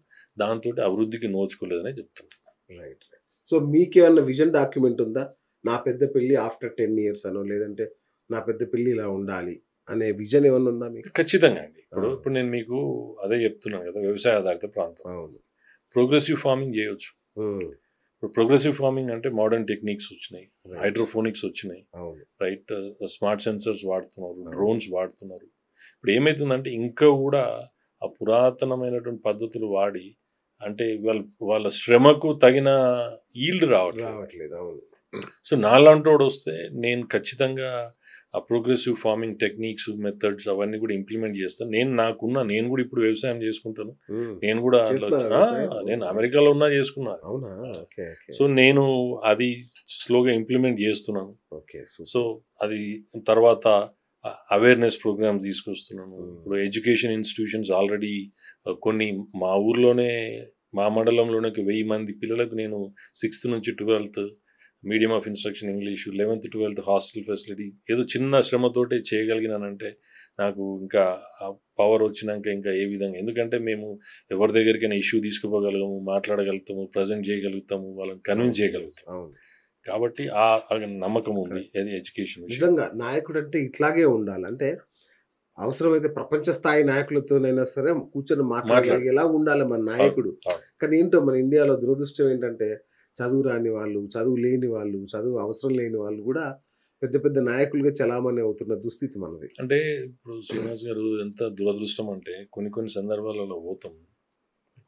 దాంతో అభివృద్ధికి నోచుకోలేదని చెప్తున్నాను. రైట్. సో మీకేమన్నా విజన్ డాక్యుమెంట్ ఉందా? నా పెద్ద పెళ్లి ఆఫ్టర్ 10 years అనో, లేదంటే నా పెద్ద పెళ్లి ఇలా ఉండాలి అనే విజన్ ఏమన్నా ఉందా మీకు? ఖచ్చితంగా అండి. ఇప్పుడు నేను మీకు అదే చెప్తున్నాను కదా, వ్యవసాయ ఆధారిత ప్రాంతం. అవును. ప్రోగ్రెసివ్ ఫార్మింగ్ చేయొచ్చు. ఇప్పుడు ప్రోగ్రెసివ్ ఫార్మింగ్ అంటే మోడర్న్ టెక్నిక్స్ వచ్చినాయి, హైడ్రోఫోనిక్స్ వచ్చినాయి, రైట్? స్మార్ట్ సెన్సర్స్ వాడుతున్నారు, డ్రోన్స్ వాడుతున్నారు. ఇప్పుడు ఏమవుతుందంటే ఇంకా కూడా ఆ పురాతనమైనటువంటి పద్ధతులు వాడి అంటే వాళ్ళ శ్రమకు తగిన ఈల్డ్ రావట్లేదు. అవును. సో నాలాంటోడు వస్తే నేను ఖచ్చితంగా ఆ ప్రోగ్రెసివ్ ఫార్మింగ్ టెక్నిక్స్, మెథడ్స్ అవన్నీ కూడా ఇంప్లిమెంట్ చేస్తాను. నేను కూడా ఇప్పుడు వ్యవసాయం చేసుకుంటాను. నేను కూడా నేను అమెరికాలో ఉన్నా చేసుకున్నాను. సో నేను అది స్లోగా ఇంప్లిమెంట్ చేస్తున్నాను. సో అది తర్వాత అవేర్నెస్ ప్రోగ్రామ్స్ తీసుకొస్తున్నాను. ఇప్పుడు ఎడ్యుకేషన్ ఇన్స్టిట్యూషన్స్ ఆల్రెడీ కొన్ని మా ఊర్లోనే, మా మండలంలోనే 1000 మంది పిల్లలకు నేను 6th నుంచి 12th medium of instruction English, 11th 12th hostel facility ఏదో చిన్న శ్రమతోటే చేయగలిగినానంటే నాకు ఇంకా పవర్ వచ్చినాక ఇంకా ఏ విధంగా, ఎందుకంటే మేము ఎవరి దగ్గరికైనా ఇష్యూ తీసుకుపోగలము, మాట్లాడగలుగుతాము, ప్రజెంట్ చేయగలుగుతాము, వాళ్ళని కన్విన్స్ చేయగలుగుతాము. కాబట్టి ఆ నమ్మకం ఉంది ఎడ్యుకేషన్. నిజంగా నాయకుడు అంటే ఇట్లాగే ఉండాలి. అంటే అవసరమైతే ప్రపంచ స్థాయి నాయకులతోనైనా సరే కూర్చొని మాట్లాడగలిగేలా ఉండాలి మన నాయకుడు. కానీ ఏంటో మన ఇండియాలో దురదృష్టం ఏంటంటే చదువు రాని వాళ్ళు, చదువు లేని వాళ్ళు, చదువు అవసరం లేని వాళ్ళు కూడా పెద్ద పెద్ద నాయకులుగా చలామణి అవుతున్న దుస్థితి మనది. అంటే ఇప్పుడు శ్రీనివాస్ గారు ఎంత దురదృష్టం అంటే కొన్ని సందర్భాలలో పోతాం,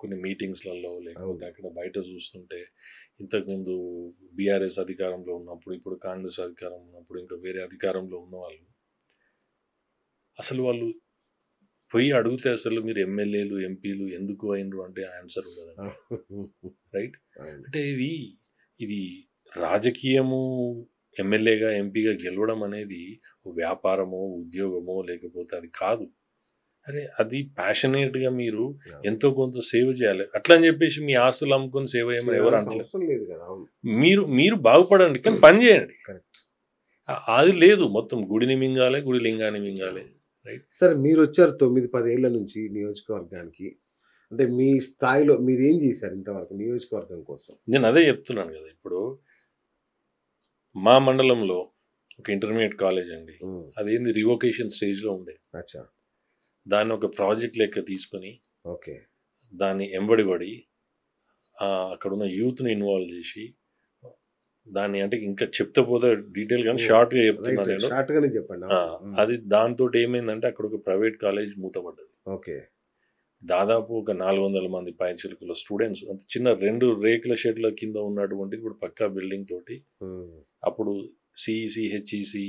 కొన్ని మీటింగ్స్లలో లేకపోతే అక్కడ బయట చూస్తుంటే ఇంతకుముందు బీఆర్ఎస్ అధికారంలో ఉన్నప్పుడు, ఇప్పుడు కాంగ్రెస్ అధికారం ఉన్నప్పుడు, ఇంకా వేరే అధికారంలో ఉన్న వాళ్ళు అసలు వాళ్ళు పోయి అడిగితే అసలు మీరు ఎమ్మెల్యేలు, ఎంపీలు ఎందుకు అయినరు అంటే ఆన్సర్ ఉండదు, రైట్? అంటే ఇది రాజకీయము, ఎమ్మెల్యేగా ఎంపీగా గెలవడం అనేది వ్యాపారమో ఉద్యోగమో లేకపోతే అది కాదు. అరే అది ప్యాషనేట్గా మీరు ఎంతో కొంత సేవ చేయాలి. అట్లా అని చెప్పేసి మీ ఆస్తులు అమ్ముకొని సేవ చేయమని ఎవరు అంటలేదు. మీరు బాగుపడండి, కానీ పని చేయండి. అది లేదు, మొత్తం గుడిని మింగాలి, గుడి లింగాన్ని మింగాలి, రైట్? సరే, మీరు వచ్చారు 9-10 ఏళ్ల నుంచి నియోజకవర్గానికి. అంటే మీ స్థాయిలో మీరు ఏం చేశారు ఇంతవరకు నియోజకవర్గం కోసం? నేను అదే చెప్తున్నాను కదా. ఇప్పుడు మా మండలంలో ఒక ఇంటర్మీడియట్ కాలేజ్ అండి, అదేంది రివోకేషన్ స్టేజ్లో ఉండే. దాన్ని ఒక ప్రాజెక్ట్ లెక్క తీసుకొని ఓకే. దాన్ని ఎంబడిపడి అక్కడున్న యూత్ని ఇన్వాల్వ్ చేసి దాన్ని అంటే ఇంకా చెప్తే పోతే డీటెయిల్ కానీ షార్ట్గా చెప్తున్నాను నేను. షార్ట్గానే చెప్పండి. అది దాంతో ఏమైందంటే అక్కడ ఒక ప్రైవేట్ కాలేజ్ మూతపడ్డది. ఓకే. దాదాపు ఒక 400 మంది పైచిలుకుల స్టూడెంట్స్, అంత చిన్న 2 రేకుల షెడ్ల కింద ఉన్నటువంటిది ఇప్పుడు పక్కా బిల్డింగ్ తోటి అప్పుడు సిఈసి హెచ్ఈసి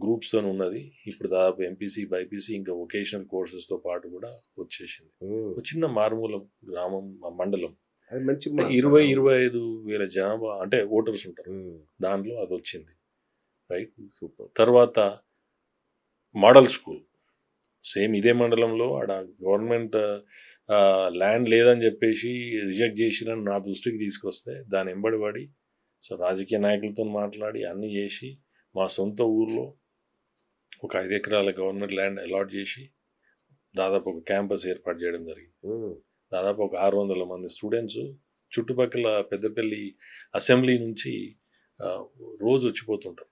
గ్రూప్స్తో ఉన్నది. ఇప్పుడు దాదాపు ఎంపీసీ బైపీసీ ఇంకా వొకేషనల్ కోర్సెస్తో పాటు కూడా వచ్చేసింది. ఒక చిన్న మారుమూల గ్రామం మండలం, 20-25 వేల జనాభా అంటే ఓటర్స్ ఉంటారు, దాంట్లో అది వచ్చింది. రైట్. సూపర్. తర్వాత మోడల్ స్కూల్ సేమ్ ఇదే మండలంలో ఆడ గవర్నమెంట్ ల్యాండ్ లేదని చెప్పేసి రిజెక్ట్ చేసిన నా దృష్టికి తీసుకొస్తే దాని ఎంబడిపడి సో రాజకీయ నాయకులతో మాట్లాడి అన్నీ చేసి మా సొంత ఊర్లో ఒక 5 ఎకరాల గవర్నమెంట్ ల్యాండ్ అలాట్ చేసి దాదాపు ఒక క్యాంపస్ ఏర్పాటు చేయడం జరిగింది. దాదాపు ఒక 600 మంది స్టూడెంట్స్ చుట్టుపక్కల పెద్దపల్లి అసెంబ్లీ నుంచి రోజు వచ్చిపోతుంటారు.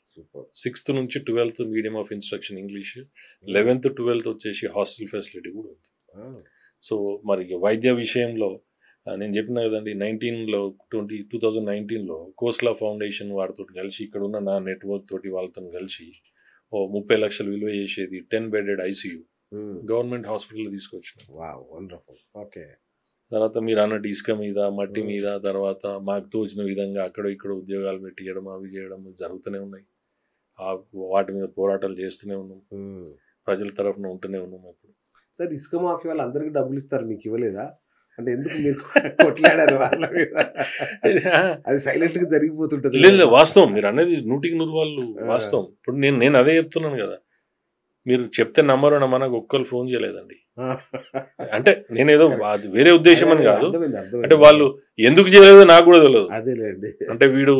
6th నుంచి 12th medium of instruction English, 11th 12th వచ్చేసి హాస్టల్ ఫెసిలిటీ కూడా ఉంది. సో మరి వైద్య విషయంలో నేను చెప్పిన కదండి, 2019లో కోస్లా ఫౌండేషన్ వారితో కలిసి ఇక్కడ ఉన్న నా నెట్వర్క్ తోటి వాళ్ళతో కలిసి 30 లక్షలు విలువ చేసేది 10 bedded ICU గవర్నమెంట్ హాస్పిటల్ తీసుకొచ్చిన. ఓకే. తర్వాత మీరు అన్నట్టు ఇసుక మీద మట్టి మీద తర్వాత మాకు తోచిన విధంగా అక్కడ ఇక్కడ ఉద్యోగాలు పెట్టియడం అవి చేయడం జరుగుతూనే ఉన్నాయి. వాటి మీద పోరాటాలు చేస్తూనే ఉన్నాం, ప్రజల తరఫున ఉంటూనే ఉన్నాం. అప్పుడు సార్ ఇసుక మాఫీ వాళ్ళు అందరికి డబ్బులు ఇస్తారు, మీకు ఇవ్వలేదా? అంటే ఎందుకు మీరు కొట్లాడారు వాళ్ళ మీద? అది సైలెంట్ గా జరిగిపోతుంటది. లేదు, వాస్తవం మీరు అనేది 100% వాస్తవం. ఇప్పుడు నేను అదే చెప్తున్నాను కదా, మీరు చెప్తే నమ్మరు మనకు ఒక్కరు ఫోన్ చేయలేదండి. అంటే నేనేదో వేరే ఉద్దేశం అని కాదు, అంటే వాళ్ళు ఎందుకు చేయలేదో నాకు కూడా తెలియదు. అంటే వీడు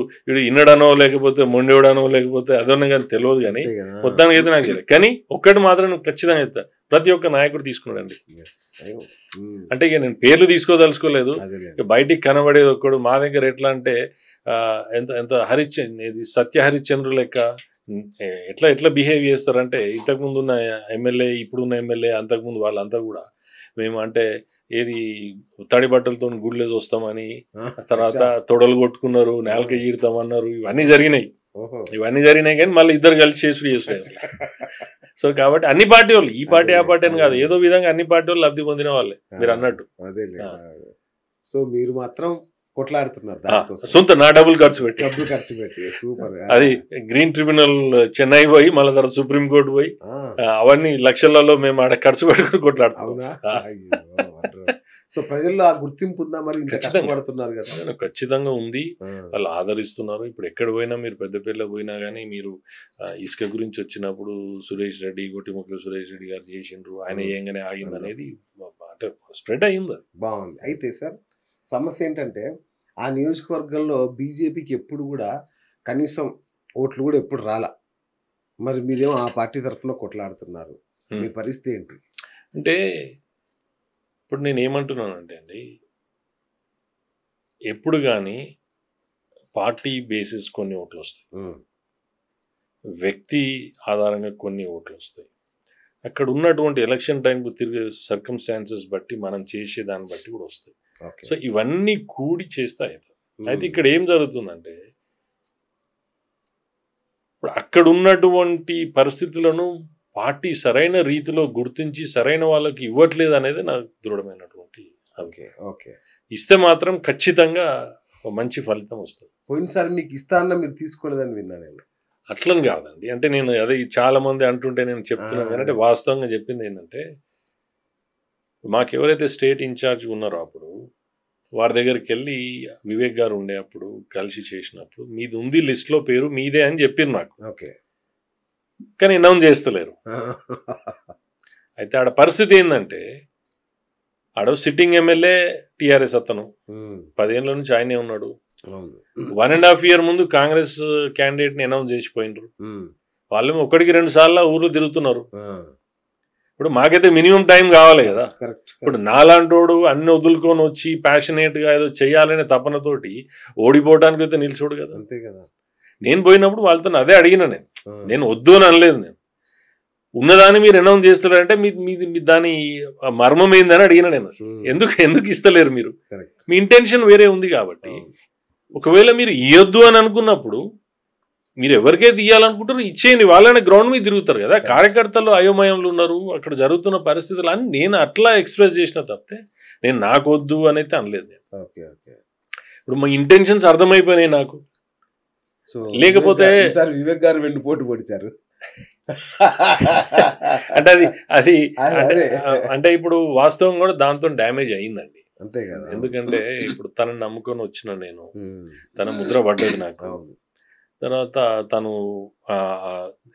ఇన్నడానో లేకపోతే మొండేవాడానో లేకపోతే అదన్నా కానీ తెలియదు, కానీ మొత్తానికి అయితే నాకు తెలియదు. కానీ ఒక్కటి మాత్రం ఖచ్చితంగా చెప్తా, ప్రతి ఒక్క నాయకుడు తీసుకున్నాడండి. అంటే ఇక నేను పేర్లు తీసుకోదలుచుకోలేదు, బయటికి కనబడేది ఒక్కడు. మా దగ్గర ఎట్లా అంటే ఎంత సత్య హరిశ్చంద్రు లెక్క ఎట్లా బిహేవ్ చేస్తారంటే, ఇంతకుముందు ఉన్న ఎమ్మెల్యే ఇప్పుడున్న ఎమ్మెల్యే అంతకుముందు వాళ్ళంతా కూడా మేము అంటే ఏది తడి బట్టలతో గుళ్ళేసి వస్తామని, తర్వాత తొడలు కొట్టుకున్నారు, నేలక ఈడతామన్నారు, ఇవన్నీ జరిగినాయి కానీ మళ్ళీ ఇద్దరు కలిసి చేస్తారు. సో కాబట్టి అన్ని పార్టీ వాళ్ళు, ఈ పార్టీ ఆ పార్టీ అని కాదు, ఏదో విధంగా అన్ని పార్టీ వాళ్ళు లబ్ధి పొందిన వాళ్ళే మీరు అన్నట్టు. సో మీరు మాత్రం కొట్లాడుతున్నారు సొంత నా డబ్బులు ఖర్చు పెట్టి. సూపర్. అది గ్రీన్ ట్రిబ్యునల్ చెన్నై పోయి మళ్ళీ తర్వాత సుప్రీంకోర్టు పోయి అవన్నీ లక్షలలో మేము ఆడ ఖర్చు పెట్టుకుని కొట్లాడుతాం. సో ప్రజల్లో ఆ గుర్తింపు ఉందా మరి? కష్టపడుతున్నారు కదా. ఖచ్చితంగా ఉంది, వాళ్ళు ఆదరిస్తున్నారు. ఇప్పుడు ఎక్కడ పోయినా మీరు పెద్దపల్లి పోయినా కానీ మీరు ఇసుక గురించి వచ్చినప్పుడు సురేష్ రెడ్డి, గొట్టిముక్కల సురేష్ రెడ్డి గారు చేసిండ్రు, ఆయన ఏంగానే ఆగింది అనేది అంటే స్ప్రెడ్ అయ్యింది. అది బాగుంది. అయితే సార్ సమస్య ఏంటంటే ఆ నియోజకవర్గంలో బీజేపీకి ఎప్పుడు కూడా కనీసం ఓట్లు కూడా ఎప్పుడు రాలా. మరి మీరేమో ఆ పార్టీ తరఫున కొట్లాడుతున్నారు, మీ పరిస్థితి ఏంటి? అంటే ఇప్పుడు నేను ఏమంటున్నానంటే అండి, ఎప్పుడు కానీ పార్టీ బేసిస్ కొన్ని ఓట్లు వస్తాయి, వ్యక్తి ఆధారంగా కొన్ని ఓట్లు వస్తాయి. అక్కడ ఉన్నటువంటి ఎలక్షన్ టైంకు తిరిగే సర్కమ్స్టాన్సెస్ బట్టి మనం చేసే దాన్ని బట్టి కూడా వస్తాయి. సో ఇవన్నీ కూడి చేస్తే అవుతుంది. అయితే ఇక్కడ ఏం జరుగుతుందంటే, ఇప్పుడు అక్కడ ఉన్నటువంటి పరిస్థితులను పార్టీ సరైన రీతిలో గుర్తించి సరైన వాళ్ళకి ఇవ్వట్లేదు అనేది నాకు దృఢమైనటువంటి ఇస్తే మాత్రం ఖచ్చితంగా మంచి ఫలితం వస్తుంది. పోయినసారి మీకు ఇస్తానన్నా మీరు తీసుకోలేదని విన్నా నేను. అట్లని కాదండి, అంటే నేను అదే చాలా మంది అంటుంటే నేను చెప్తున్నాను కానీ, అంటే వాస్తవంగా చెప్పింది ఏంటంటే, మాకు ఎవరైతే స్టేట్ ఇన్ఛార్జ్ ఉన్నారో అప్పుడు వారి దగ్గరికి వెళ్ళి వివేక్ గారు ఉండే అప్పుడు కలిసి చేసినప్పుడు మీది ఉంది లిస్ట్లో పేరు మీదే అని చెప్పారు నాకు. కానీ అనౌన్స్ చేస్తలేరు. అయితే ఆడ పరిస్థితి ఏంటంటే, ఆడ సిట్టింగ్ ఎమ్మెల్యే టీఆర్ఎస్ అతను 10 ఏళ్ళ నుంచి ఆయనే ఉన్నాడు. 1.5 year ముందు కాంగ్రెస్ క్యాండిడేట్ ని అనౌన్స్ చేసిపోయినరు. వాళ్ళు 1-2 సార్లు ఊర్లో తిరుగుతున్నారు. ఇప్పుడు మాకైతే మినిమం టైం కావాలి కదా. ఇప్పుడు నాలాంటోడు అన్ని వదులుకొని వచ్చి ప్యాషనేట్ గా ఏదో చెయ్యాలనే తపనతోటి ఓడిపోవడానికి అయితే నిలిచోడు కదా. అంతే కదా. నేను పోయినప్పుడు వాళ్ళతో అదే అడిగిన, నేను వద్దు అని అనలేదు. నేను ఉన్నదాన్ని మీరు అనౌన్స్ చేస్తారంటే మీ దాని మర్మం ఏందని అడిగిన నేను అసలు. ఎందుకు ఇస్తలేరు మీరు? మీ ఇంటెన్షన్ వేరే ఉంది కాబట్టి. ఒకవేళ మీరు ఇవ్వద్దు అని అనుకున్నప్పుడు మీరు ఎవరికైతే ఇవ్వాలనుకుంటారో ఇచ్చేయండి, వాళ్ళని గ్రౌండ్ మీద తిరుగుతారు కదా. కార్యకర్తలు అయోమయంలో ఉన్నారు, అక్కడ జరుగుతున్న పరిస్థితులు అని నేను అట్లా ఎక్స్ప్రెస్ చేసిన తప్పితే నేను నాకు వద్దు అని అయితే అనలేదు. ఇప్పుడు మా ఇంటెన్షన్స్ అర్థమైపోయినాయి నాకు. లేకపోతే వివేక్ గారు వెండి పోటీ పొడిచారు అంటే అది అంటే ఇప్పుడు వాస్తవం కూడా దాంతో డ్యామేజ్ అయిందండి. అంతే కదా. ఎందుకంటే ఇప్పుడు తనని నమ్ముకొని వచ్చిన నేను, తన ముద్ర పడ్డది నాకు. తర్వాత తను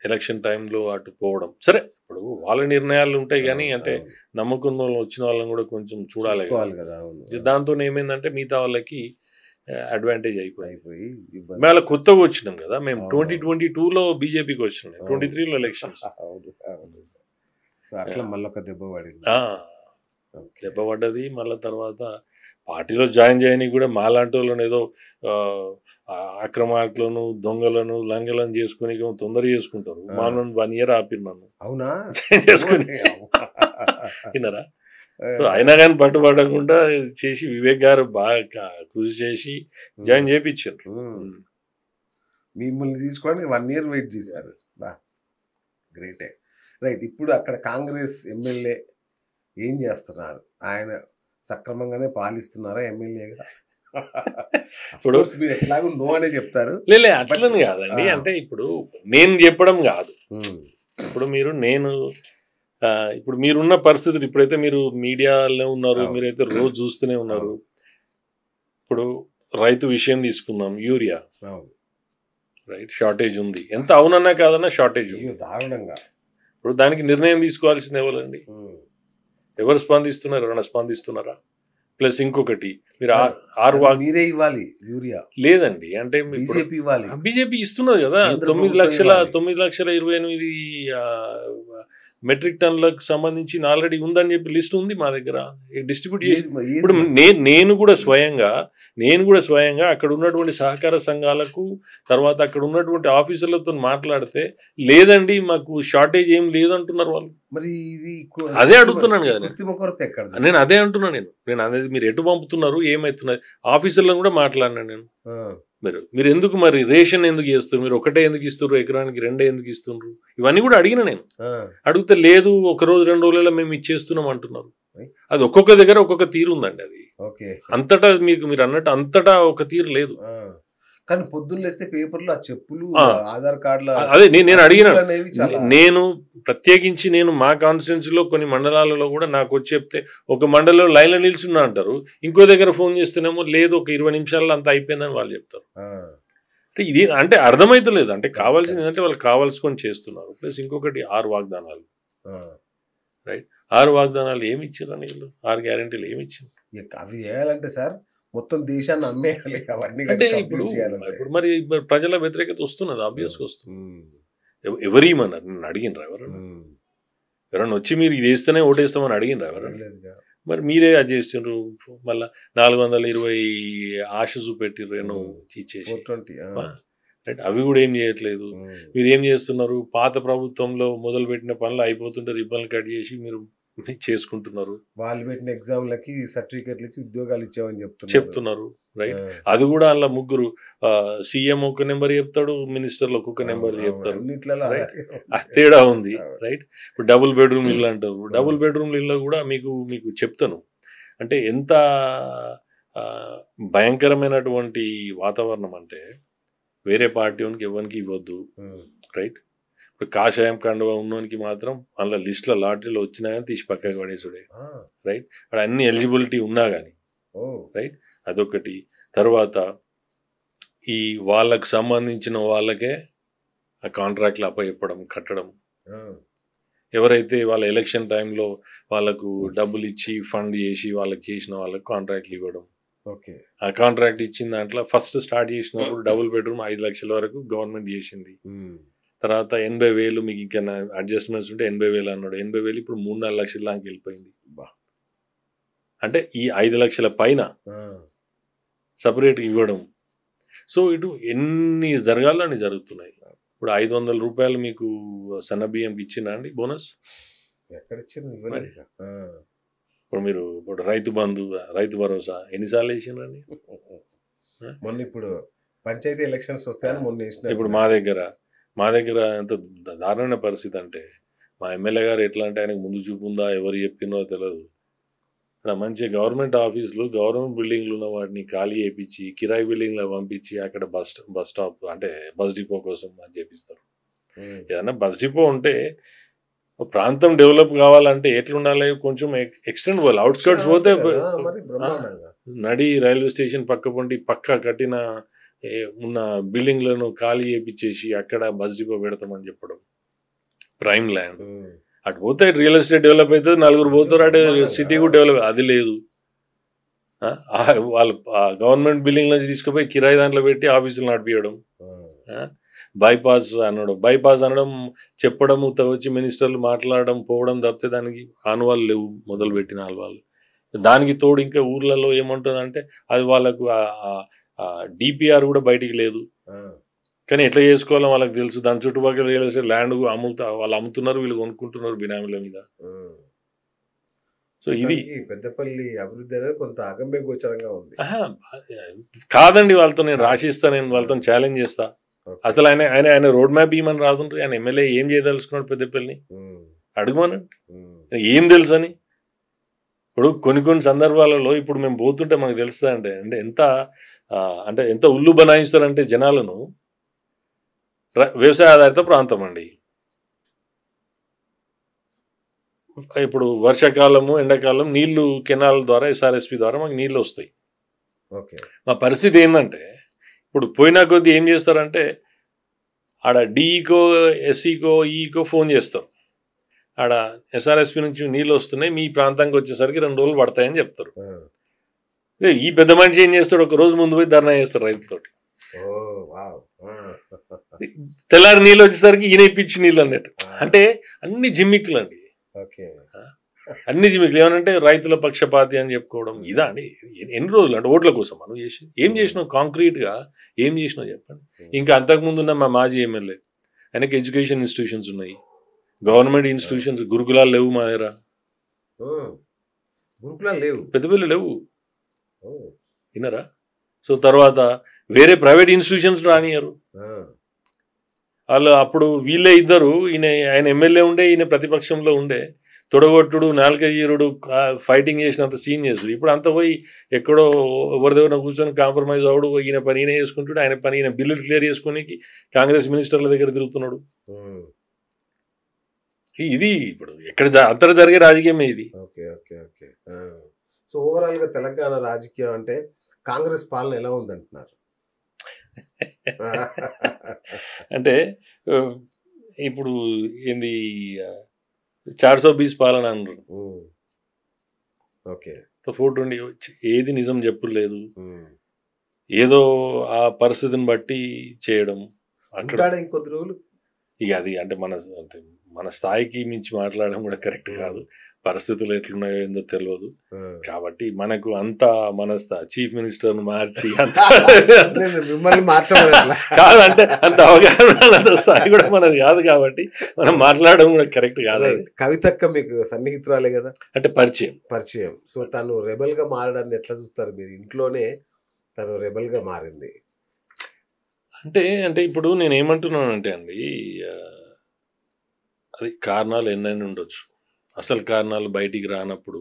ఎలక్షన్ టైంలో అటు పోవడం సరే, ఇప్పుడు వాళ్ళ నిర్ణయాలు ఉంటాయి కానీ అంటే నమ్మకం వచ్చిన వాళ్ళని కూడా కొంచెం చూడాలి కదా. దాంతో ఏమైందంటే మిగతా వాళ్ళకి అడ్వాంటేజ్ అయిపోయి మళ్ళీ కొత్తగా వచ్చినాం కదా మేము. 2022లో బీజేపీకి వచ్చినాం, 23లో ఎలక్షన్స్. దెబ్బ పడ్డది. మళ్ళీ తర్వాత పార్టీలో జాయిన్ చేయని కూడా మాలాంటి వాళ్ళని ఏదో అక్రమార్కులను, దొంగలను, లంగలను చేసుకుని తొందర చేసుకుంటారు. మనం 1 year ఆపిరు నన్ను. అవునా? జాయిన్ చేసుకుని విన్నారా? సో అయినా కానీ పట్టుబడకుండా చేసి వివేక్ గారు బాగా కృషి చేసి జాయిన్ చేయించారు. మిమ్మల్ని తీసుకోవడానికి 1 year వెయిట్ చేశారు. గ్రేటే. రైట్. ఇప్పుడు అక్కడ కాంగ్రెస్ ఎమ్మెల్యే ఏం చేస్తున్నారు? ఆయన సక్రమంగానే పాలిస్తున్నారా ఎమ్మెల్యేగా? ఇప్పుడు మీరు ఎట్లాగో నో అనే చెప్తారు. లే అట్లని కాదండి. అంటే ఇప్పుడు నేను చెప్పడం కాదు. ఇప్పుడు ఇప్పుడు మీరున్న పరిస్థితులు, ఇప్పుడైతే మీరు మీడియాలో ఉన్నారు, మీరైతే రోజు చూస్తూనే ఉన్నారు. ఇప్పుడు రైతు విషయం తీసుకుందాం, యూరియా రైట్ షార్టేజ్ ఉంది. ఎంత అవునన్నా కాదన్నా షార్టేజ్ ఉంది దారుణంగా. ఇప్పుడు దానికి నిర్ణయం తీసుకోవాల్సింది ఎవరండి? ఎవరు స్పందిస్తున్నారు? ఎవరైనా స్పందిస్తున్నారా? ప్లస్ ఇంకొకటి మీరు మీరే ఇవ్వాలి యూరియా. లేదండి, అంటే బీజేపీ ఇస్తున్నది కదా. 9,28,000 మెట్రిక్ టన్లకు సంబంధించి ఆల్రెడీ ఉందని చెప్పి లిస్ట్ ఉంది మా దగ్గర, డిస్ట్రిబ్యూట్ చేసి. ఇప్పుడు నేను కూడా స్వయంగా అక్కడ ఉన్నటువంటి సహకార సంఘాలకు, తర్వాత అక్కడ ఉన్నటువంటి ఆఫీసర్లతో మాట్లాడితే లేదండి మాకు షార్టేజ్ ఏం లేదంటున్నారు వాళ్ళు. మరి అదే అడుగుతున్నాను కదా నేను అదే అంటున్నాను. నేను అనేది మీరు ఎటు పంపుతున్నారు, ఏమవుతున్నది, ఆఫీసర్లను కూడా మాట్లాడినాను నేను. మీరు ఎందుకు మరి రేషన్ ఎందుకు చేస్తారు, మీరు ఒకటే ఎందుకు ఇస్తున్నారు, ఎకరానికి 2 ఎందుకు ఇస్తున్నారు, ఇవన్నీ కూడా అడిగిన నేను. అడిగితే లేదు 1 రోజు 2 రోజులలో మేము ఇచ్చేస్తున్నాం అంటున్నారు. అది ఒక్కొక్క దగ్గర ఒక్కొక్క తీరు ఉందండి. అది అంతటా మీరు అన్నట్టు అంతటా ఒక తీరు లేదు. కానీ పొద్దున్న లేస్తే పేపర్లో ఆ చెప్పులు, ఆధార్ కార్డుల అదే నేను అడిగిన. నేను ప్రత్యేకించి మా కాన్స్టిట్యున్సీలో కొన్ని మండలాలలో కూడా నాకు వచ్చి చెప్తే ఒక మండలంలో లైన్లో నిల్చున్నా అంటారు, ఇంకో దగ్గర ఫోన్ చేస్తేనేమో లేదు ఒక 20 నిమిషాల్లో అంత అయిపోయిందని వాళ్ళు చెప్తారు. అంటే ఇది అంటే అర్థమైతలేదు. అంటే కావాల్సింది ఏంటంటే వాళ్ళు కావాల్సుకొని చేస్తున్నారు. ప్లస్ ఇంకొకటి 6 వాగ్దానాలు రైట్. 6 వాగ్దానాలు ఏమి ఇచ్చారని వీళ్ళు? 6 గ్యారెంటీలు ఏమి ఇచ్చారు? అవి చేయాలంటే సార్ మొత్తం దేశాన్ని అమ్మేయాలి అవన్నీ. అంటే ఇప్పుడు మరి ప్రజల వ్యతిరేకత వస్తున్నది, ఆబ్వియస్గా వస్తుంది. ఎవరేమన్నారు? నేను అడిగినరా? ఎవరన్నా వచ్చి మీరు ఇది వేస్తేనే ఓటేస్తామని అడిగినరా ఎవరన్నా? మరి మీరే అది చేస్తుండ్రు. మళ్ళీ 420 ఆశ చూపెట్టిర్రు ఇచ్చేసి. అవి కూడా ఏం చేయట్లేదు. మీరు ఏం చేస్తున్నారు? పాత ప్రభుత్వంలో మొదలు పెట్టిన పనులు అయిపోతుంటే రిబ్బన్లు కట్ చేసి మీరు చేసుకుంటున్నారు. వాళ్ళు పెట్టిన ఎగ్జామ్లకి సర్టిఫికెట్లు ఇచ్చి ఉద్యోగాలు ఇచ్చామని చెప్తున్నారు రైట్. అది కూడా అలా ముగ్గురు సీఎం ఒక నెంబర్ చెప్తాడు, మినిస్టర్లు ఒక్కొక్క నెంబర్ చెప్తారు. తేడా ఉంది రైట్. ఇప్పుడు డబుల్ బెడ్రూమ్ ఇల్లు అంటారు. డబుల్ బెడ్రూమ్ ఇల్లు కూడా మీకు చెప్తాను అంటే ఎంత భయంకరమైనటువంటి వాతావరణం అంటే వేరే పార్టీ వానికి ఎవరికి ఇవ్వద్దు రైట్. ఇప్పుడు కాషాయం కండువా ఉన్నోనికి మాత్రం అందులో లిస్టులో లాటరీలో వచ్చినా కానీ తీసి పక్కకి పడేసుడే రైట్. అక్కడ అన్ని ఎలిజిబిలిటీ ఉన్నా కానీ రైట్. అదొకటి. తర్వాత ఈ వాళ్ళకు సంబంధించిన వాళ్ళకే ఆ కాంట్రాక్ట్లు అప్పచెప్పడం, కట్టడం. ఎవరైతే వాళ్ళ ఎలక్షన్ టైంలో వాళ్ళకు డబ్బులు ఇచ్చి ఫండ్ చేసి వాళ్ళకి చేసిన వాళ్ళకు కాంట్రాక్ట్లు ఇవ్వడం. ఆ కాంట్రాక్ట్ ఇచ్చిన దాంట్లో ఫస్ట్ స్టార్ట్ చేసినప్పుడు డబుల్ బెడ్రూమ్ 5 లక్షల వరకు గవర్నమెంట్ చేసింది. తర్వాత 80,000 మీకు ఇంకా అడ్జస్ట్మెంట్స్ ఉంటే 80,000 అన్నాడు. 80,000 ఇప్పుడు 3-4 లక్షల దాకా వెళ్ళిపోయింది. అంటే ఈ 5 లక్షల పైన సపరేట్ ఇవ్వడం. సో ఇటు ఎన్ని జరగాలో అన్ని జరుగుతున్నాయి. ఇప్పుడు 500 రూపాయలు మీకు సన్న బియ్యంకి ఇచ్చిందా అండి బోనస్? ఎక్కడ ఇచ్చింది? ఇవ్వలేదు. ఇప్పుడు మీరు ఇప్పుడు రైతు బంధు, రైతు భరోసా ఎన్నిసార్లు వేసిండ్రండి? మొన్న ఇప్పుడు పంచాయతీ ఎలక్షన్స్ వస్తాయని మొన్న వేసిన. ఇప్పుడు మా దగ్గర ఎంత దారుణమైన పరిస్థితి అంటే, మా ఎమ్మెల్యే గారు ఎట్లా అంటే ఆయనకు ముందు చూపు ఉందా, ఎవరు చెప్పినో తెలియదు. ఇక్కడ మంచి గవర్నమెంట్ ఆఫీసులు, గవర్నమెంట్ బిల్డింగ్లు ఉన్న వాటిని ఖాళీ చేయించి కిరాయి బిల్డింగ్లో పంపించి అక్కడ బస్ స్టాప్ అంటే బస్ డిపో కోసం అని చేపిస్తారు. ఏదన్నా బస్ డిపో ఉంటే ప్రాంతం డెవలప్ కావాలంటే ఎట్లుండాలి, కొంచెం ఎక్స్టెండ్ పోవాలి. అవుట్స్కర్ట్స్ పోతే నడి రైల్వే స్టేషన్ పక్క పొంటి పక్క కట్టిన ఉన్న బిల్డింగ్లను ఖాళీ చేయించేసి అక్కడ బస్ డిపో పెడతామని చెప్పడం. ప్రైమ్ ల్యాండ్ అటు పోతే రియల్ ఎస్టేట్ డెవలప్ అవుతుంది, నలుగురు పోతారు, అటు సిటీ కూడా డెవలప్. అది లేదు. వాళ్ళు గవర్నమెంట్ బిల్డింగ్ నుంచి తీసుకుపోయి కిరాయి దాంట్లో పెట్టి ఆఫీసులు నడిపించడం. బైపాస్ అనడం చెప్పడం, వచ్చి మినిస్టర్లు మాట్లాడడం పోవడం తప్పితే దానికి ఆనవాళ్ళు లేవు, మొదలు పెట్టిన ఆనవాళ్ళు. దానికి తోడు ఇంకా ఊర్లలో ఏముంటుంది అంటే అది వాళ్ళకు డిపిఆర్ కూడా బయటికి లేదు. కానీ ఎట్లా చేసుకోవాలో వాళ్ళకి తెలుసు. దాని చుట్టుపక్కల రియల్ ఎస్టేట్ ల్యాండ్ వాళ్ళు అమ్ముతున్నారు, వీళ్ళు కొనుక్కుంటున్నారు బినామీల మీద. సో ఇది పెద్దపల్లి అభివృద్ధి అనేది కొంత అగమ్య గోచరంగా ఉంది. కాదండి, వాళ్ళతో నేను రాసిస్తా, నేను వాళ్ళతో ఛాలెంజ్ చేస్తా. అసలు ఆయన రోడ్ మ్యాప్ ఇవ్వమని రాదుంటారు. ఆయన ఎమ్మెల్యే ఏం చేయదలుచుకున్నాడు పెద్దపల్లిని అడుగుమనండి, ఏం తెలుసు అని. ఇప్పుడు కొన్ని సందర్భాలలో ఇప్పుడు మేము పోతుంటే మనకు తెలుస్తా అంటే ఎంత ఉల్లు బనాయిస్తారంటే జనాలను. వ్యవసాయ ఆధారిత ప్రాంతం అండి. ఇప్పుడు వర్షాకాలము, ఎండాకాలం నీళ్లు కెనాల్ ద్వారా, ఎస్ఆర్ఎస్పి ద్వారా మాకు నీళ్ళు వస్తాయి. మా పరిస్థితి ఏంటంటే ఇప్పుడు పోయినా కొద్దీ ఏం చేస్తారంటే ఆడ డిఈకో, ఎస్ఈకో, ఈకో ఫోన్ చేస్తారు. ఆడ ఎస్ఆర్ఎస్పి నుంచి నీళ్ళు వస్తున్నాయి, మీ ప్రాంతానికి వచ్చేసరికి 2 రోజులు పడతాయని చెప్తారు. ఈ పెద్ద మనిషి ఏం చేస్తాడు, ఒక రోజు ముందు పోయి ధర్నా చేస్తారు రైతులతోటి. తెల్లారి నీళ్ళు వచ్చేసరికి ఈయన ఇప్పించి నీళ్ళు అన్నట్టు. అంటే అన్ని జిమ్మిక్లు అండి, అన్ని జిమ్మిక్లు. ఏమనంటే రైతుల పక్షపాతి అని చెప్పుకోవడం. ఇదా అండి ఎన్ని రోజులు అంటే ఓట్ల కోసం మనం చేసి ఏం చేసినావు, కాంక్రీట్గా ఏం చేసినావు చెప్పండి. ఇంకా అంతకుముందు ఉన్న మా మాజీ ఎమ్మెల్యే, ఆయనకి ఎడ్యుకేషన్ ఇన్స్టిట్యూషన్స్ ఉన్నాయి, గవర్నమెంట్ ఇన్స్టిట్యూషన్స్, గురుకులాలు లేవు మా దగ్గర. గురుకులాలు లేవు, పెద్దపల్లి లేవు, విన్నారా? సో తర్వాత వేరే ప్రైవేట్ ఇన్స్టిట్యూషన్స్ రానియరు వాళ్ళు. అప్పుడు వీళ్ళే ఇద్దరు, ఆయన ఎమ్మెల్యే ఉండే, ఈయన ప్రతిపక్షంలో ఉండే, తొడగొట్టుడు, నాలుకయ్యరుడు, ఫైటింగ్ చేసినంత సీన్ చేస్తుడు. ఇప్పుడు అంత పోయి ఎక్కడో ఎవరి దగ్గర కూర్చొని కాంప్రమైజ్ అవడు, ఈయన పని ఈయన చేసుకుంటాడు, ఆయన పని ఈయన బిల్లులు క్లియర్ చేసుకోనికి కాంగ్రెస్ మినిస్టర్ల దగ్గర తిరుగుతున్నాడు. ఇది ఇప్పుడు ఎక్కడ అంతర జరిగే రాజకీయమే ఇది. సో ఓవరాల్ గా తెలంగాణ రాజకీయం అంటే కాంగ్రెస్ పాలన ఎలా ఉందంటున్నారు? అంటే ఇప్పుడు ఏంది 420 పాలన అన్నారు. 420 ఏది నిజం చెప్పులేదు, ఏదో ఆ పరిస్థితిని బట్టి చేయడం. అక్కడ ఇంకొద్ది రోజులు ఇక అది అంటే మన స్థాయికి మించి మాట్లాడడం కూడా కరెక్ట్ కాదు. పరిస్థితులు ఎట్లున్నాయో ఏందో తెలియదు. కాబట్టి మనకు అంత చీఫ్ మినిస్టర్ మార్చి కాదంటే అంత అవగాహన స్థాయి కూడా మనది కాదు. కాబట్టి మనం మాట్లాడడం కూడా కరెక్ట్ కాదు. కవితక్క మీకు సన్నిహితురాలే కదా, అంటే పరిచయం. సో తను రెబల్ గా మారడాన్ని ఎట్లా చూస్తారు మీరు? ఇంట్లోనే తను రెబల్ గా మారింది అంటే ఇప్పుడు నేను ఏమంటున్నానంటే అండి, అది కారణాలు ఎన్నైనా ఉండొచ్చు. అసలు కారణాలు బయటికి రానప్పుడు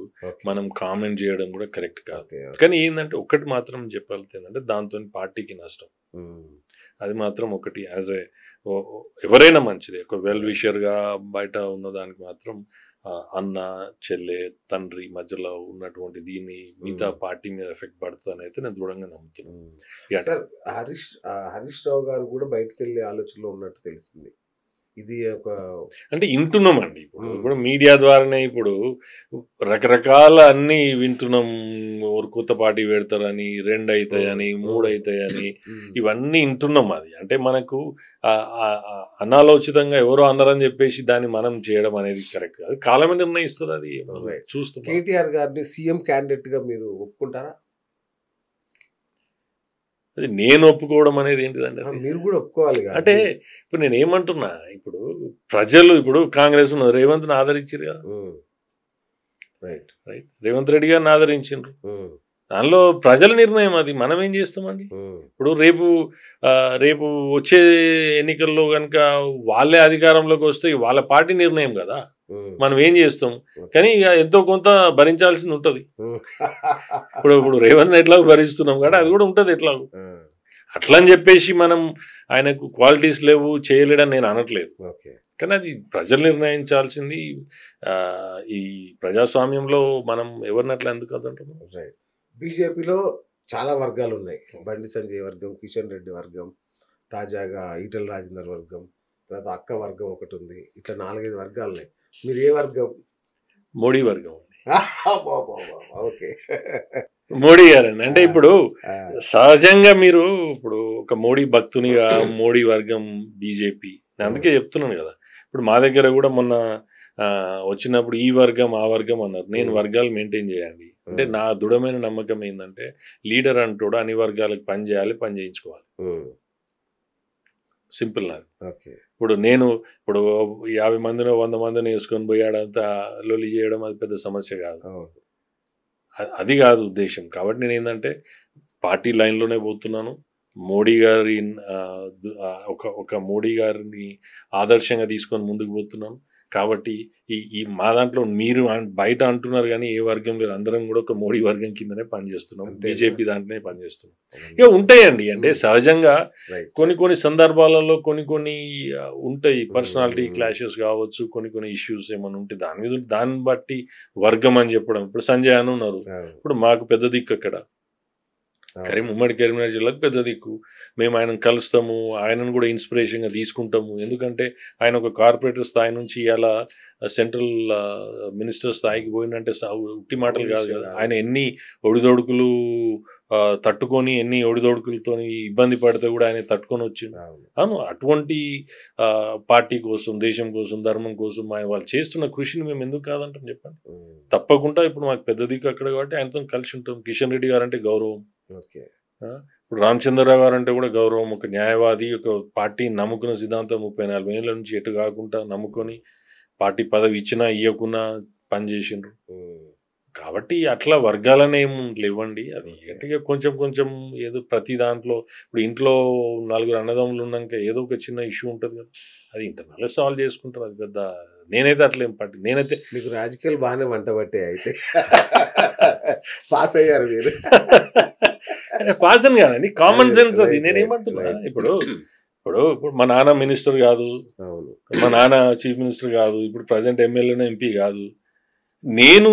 మనం కామెంట్ చేయడం కూడా కరెక్ట్ కాదు. కానీ ఏంటంటే ఒకటి మాత్రం చెప్పాలి ఏంటంటే దాంతో పార్టీకి నష్టం. అది మాత్రం ఒకటి. ఎవరైనా మంచిది, ఒక వెల్ విషర్గా బయట ఉన్నదానికి మాత్రం అన్న, చెల్లె, తండ్రి మధ్యలో ఉన్నటువంటి దీన్ని మిగతా పార్టీ మీద ఎఫెక్ట్ పడుతుందని అయితే నేను దృఢంగా నమ్ముతున్నాను. హరీష్ రావు గారు కూడా బయటకు వెళ్ళే ఆలోచనలో ఉన్నట్టు తెలిసింది. ఇది ఒక అంటే వింటున్నామండి. ఇప్పుడు మీడియా ద్వారానే ఇప్పుడు రకరకాల అన్ని వింటున్నాం. ఒక కొత్త పార్టీ పెడతారని, 2 అవుతాయని, 3 అవుతాయని, ఇవన్నీ వింటున్నాం. అది అంటే మనకు అనాలోచితంగా ఎవరో అన్నారని చెప్పేసి దాన్ని మనం చేయడం అనేది కరెక్ట్ కాదు. కాలమే నిర్ణయిస్తుంది. అది చూస్తాం. కేటీఆర్ గారిని సీఎం క్యాండిడేట్ గా మీరు ఒప్పుకుంటారా? అది నేను ఒప్పుకోవడం అనేది ఏంటిదండి? మీరు కూడా ఒప్పుకోవాలి. అంటే ఇప్పుడు నేను ఏమంటున్నా, ఇప్పుడు ప్రజలు ఇప్పుడు కాంగ్రెస్ ఉన్నారు, రేవంత్ని ఆదరించారు కదా, రైట్ రేవంత్ రెడ్డి గారిని ఆదరించారు. దానిలో ప్రజల నిర్ణయం, అది మనం ఏం చేస్తామండి? ఇప్పుడు రేపు వచ్చే ఎన్నికల్లో కనుక వాళ్ళే అధికారంలోకి వస్తే వాళ్ళ పార్టీ నిర్ణయం కదా, మనం ఏం చేస్తాం? కానీ ఇక ఎంతో కొంత భరించాల్సింది ఉంటుంది. ఇప్పుడు రేవంత్ ఎట్లా భరిస్తున్నాం కదా, అది కూడా ఉంటుంది ఎట్లా. అట్లా అని చెప్పేసి మనం ఆయనకు క్వాలిటీస్ లేవు, చేయలేడని నేను అనట్లేదు. కానీ అది ప్రజలు నిర్ణయించాల్సింది. ఈ ప్రజాస్వామ్యంలో మనం ఎవరిని అట్లా ఎందుకు అదంటున్నాం? బీజేపీలో చాలా వర్గాలు ఉన్నాయి. బండి సంజయ్ వర్గం, కిషన్ రెడ్డి వర్గం, తాజాగా ఈటల రాజేందర్ వర్గం, తర్వాత అక్క వర్గం ఒకటి ఉంది. ఇట్లా 4-5 వర్గాలు ఉన్నాయి. మీరు ఏ వర్గం? మోడీ వర్గం. ఓకే, మోడీ గారండి. అంటే ఇప్పుడు సహజంగా మీరు ఇప్పుడు ఒక మోడీ భక్తునిగా మోడీ వర్గం బీజేపీ, అందుకే చెప్తున్నాను కదా. ఇప్పుడు మా దగ్గర కూడా మొన్న వచ్చినప్పుడు ఈ వర్గం ఆ వర్గం అన్నారు. నేను వర్గాలు మెయింటైన్ చేయండి అంటే నా దృఢమైన నమ్మకం ఏంటంటే లీడర్ అంటూ అన్ని వర్గాలకు పని చేయాలి, పని చేయించుకోవాలి. సింపుల్ నాది. ఇప్పుడు 50 మందినో 100 మందిని వేసుకొని పోయాడంతా లొలి చేయడం అది పెద్ద సమస్య కాదు, అది కాదు ఉద్దేశం. కాబట్టి నేను ఏంటంటే పార్టీ లైన్లోనే పోతున్నాను. మోడీ గారి ఒక మోడీ గారిని ఆదర్శంగా తీసుకొని ముందుకు పోతున్నాను. కాబట్టి ఈ మా దాంట్లో మీరు బయట అంటున్నారు కానీ ఏ వర్గం లేదు, అందరం కూడా ఒక మోడీ వర్గం కిందనే పనిచేస్తున్నాం, బీజేపీ దాంట్లోనే పనిచేస్తున్నాం. ఇక ఉంటాయండి, అంటే సహజంగా కొన్ని సందర్భాలలో కొన్ని ఉంటాయి, పర్సనాలిటీ క్లాషెస్ కావచ్చు, కొన్ని ఇష్యూస్ ఏమైనా ఉంటే దాన్ని బట్టి వర్గం అని చెప్పడం. ఇప్పుడు సంజయ్ అని ఉన్నారు, ఇప్పుడు మాకు పెద్ద దిక్కు అక్కడ ఉమ్మడి కరీంనగర్ జిల్లాకు పెద్ద దిక్కు. మేము ఆయనను కలుస్తాము, ఆయనను కూడా ఇన్స్పిరేషన్గా తీసుకుంటాము. ఎందుకంటే ఆయన ఒక కార్పొరేటర్ స్థాయి నుంచి ఇలా సెంట్రల్ మినిస్టర్ స్థాయికి పోయినంటే ఉట్టి మాటలు కాదు కదా. ఆయన ఎన్ని ఒడిదొడుకులు తట్టుకొని, ఎన్ని ఒడిదొడుకులతో ఇబ్బంది పడితే కూడా ఆయన తట్టుకొని వచ్చింది. అవును, అటువంటి పార్టీ కోసం, దేశం కోసం, ధర్మం కోసం వాళ్ళు చేస్తున్న కృషిని మేము ఎందుకు కాదంటాం చెప్పండి. తప్పకుండా ఇప్పుడు మాకు పెద్ద దిక్కు అక్కడ కాబట్టి ఆయనతో కలిసి ఉంటాం. కిషన్ రెడ్డి గారు అంటే గౌరవం, ఇప్పుడు రామచంద్రరావు గారు అంటే కూడా గౌరవం. ఒక న్యాయవాది, ఒక పార్టీ నమ్ముకున్న సిద్ధాంతం 34 ఏళ్ళ నుంచి ఎటు కాకుండా నమ్ముకొని పార్టీ పదవి ఇచ్చినా ఇవ్వకున్నా పనిచేసిండ్రు. కాబట్టి అట్లా వర్గాలనే ఏం లేవండి. అది గట్టిగా కొంచెం ఏదో ప్రతి దాంట్లో ఇప్పుడు ఇంట్లో 4 అన్నదమ్ములు ఉన్నాక ఏదో ఒక చిన్న ఇష్యూ ఉంటుంది కదా, అది ఇంటర్నల్ సాల్వ్ చేసుకుంటారు. అది పెద్ద నేనైతే అట్లేం పార్టీ. నేనైతే మీకు రాజకీయాలు బాగానే వంట పట్టే అయితే పాస్ అయ్యారు మీరు. పాస్ అని కాదండి, కామన్ సెన్స్ అది. నేనేమంటున్నా, ఇప్పుడు మా నాన్న మినిస్టర్ కాదు, మా నాన్న చీఫ్ మినిస్టర్ కాదు, ఇప్పుడు ప్రజెంట్ ఎమ్మెల్యేనో ఎంపీ కాదు. నేను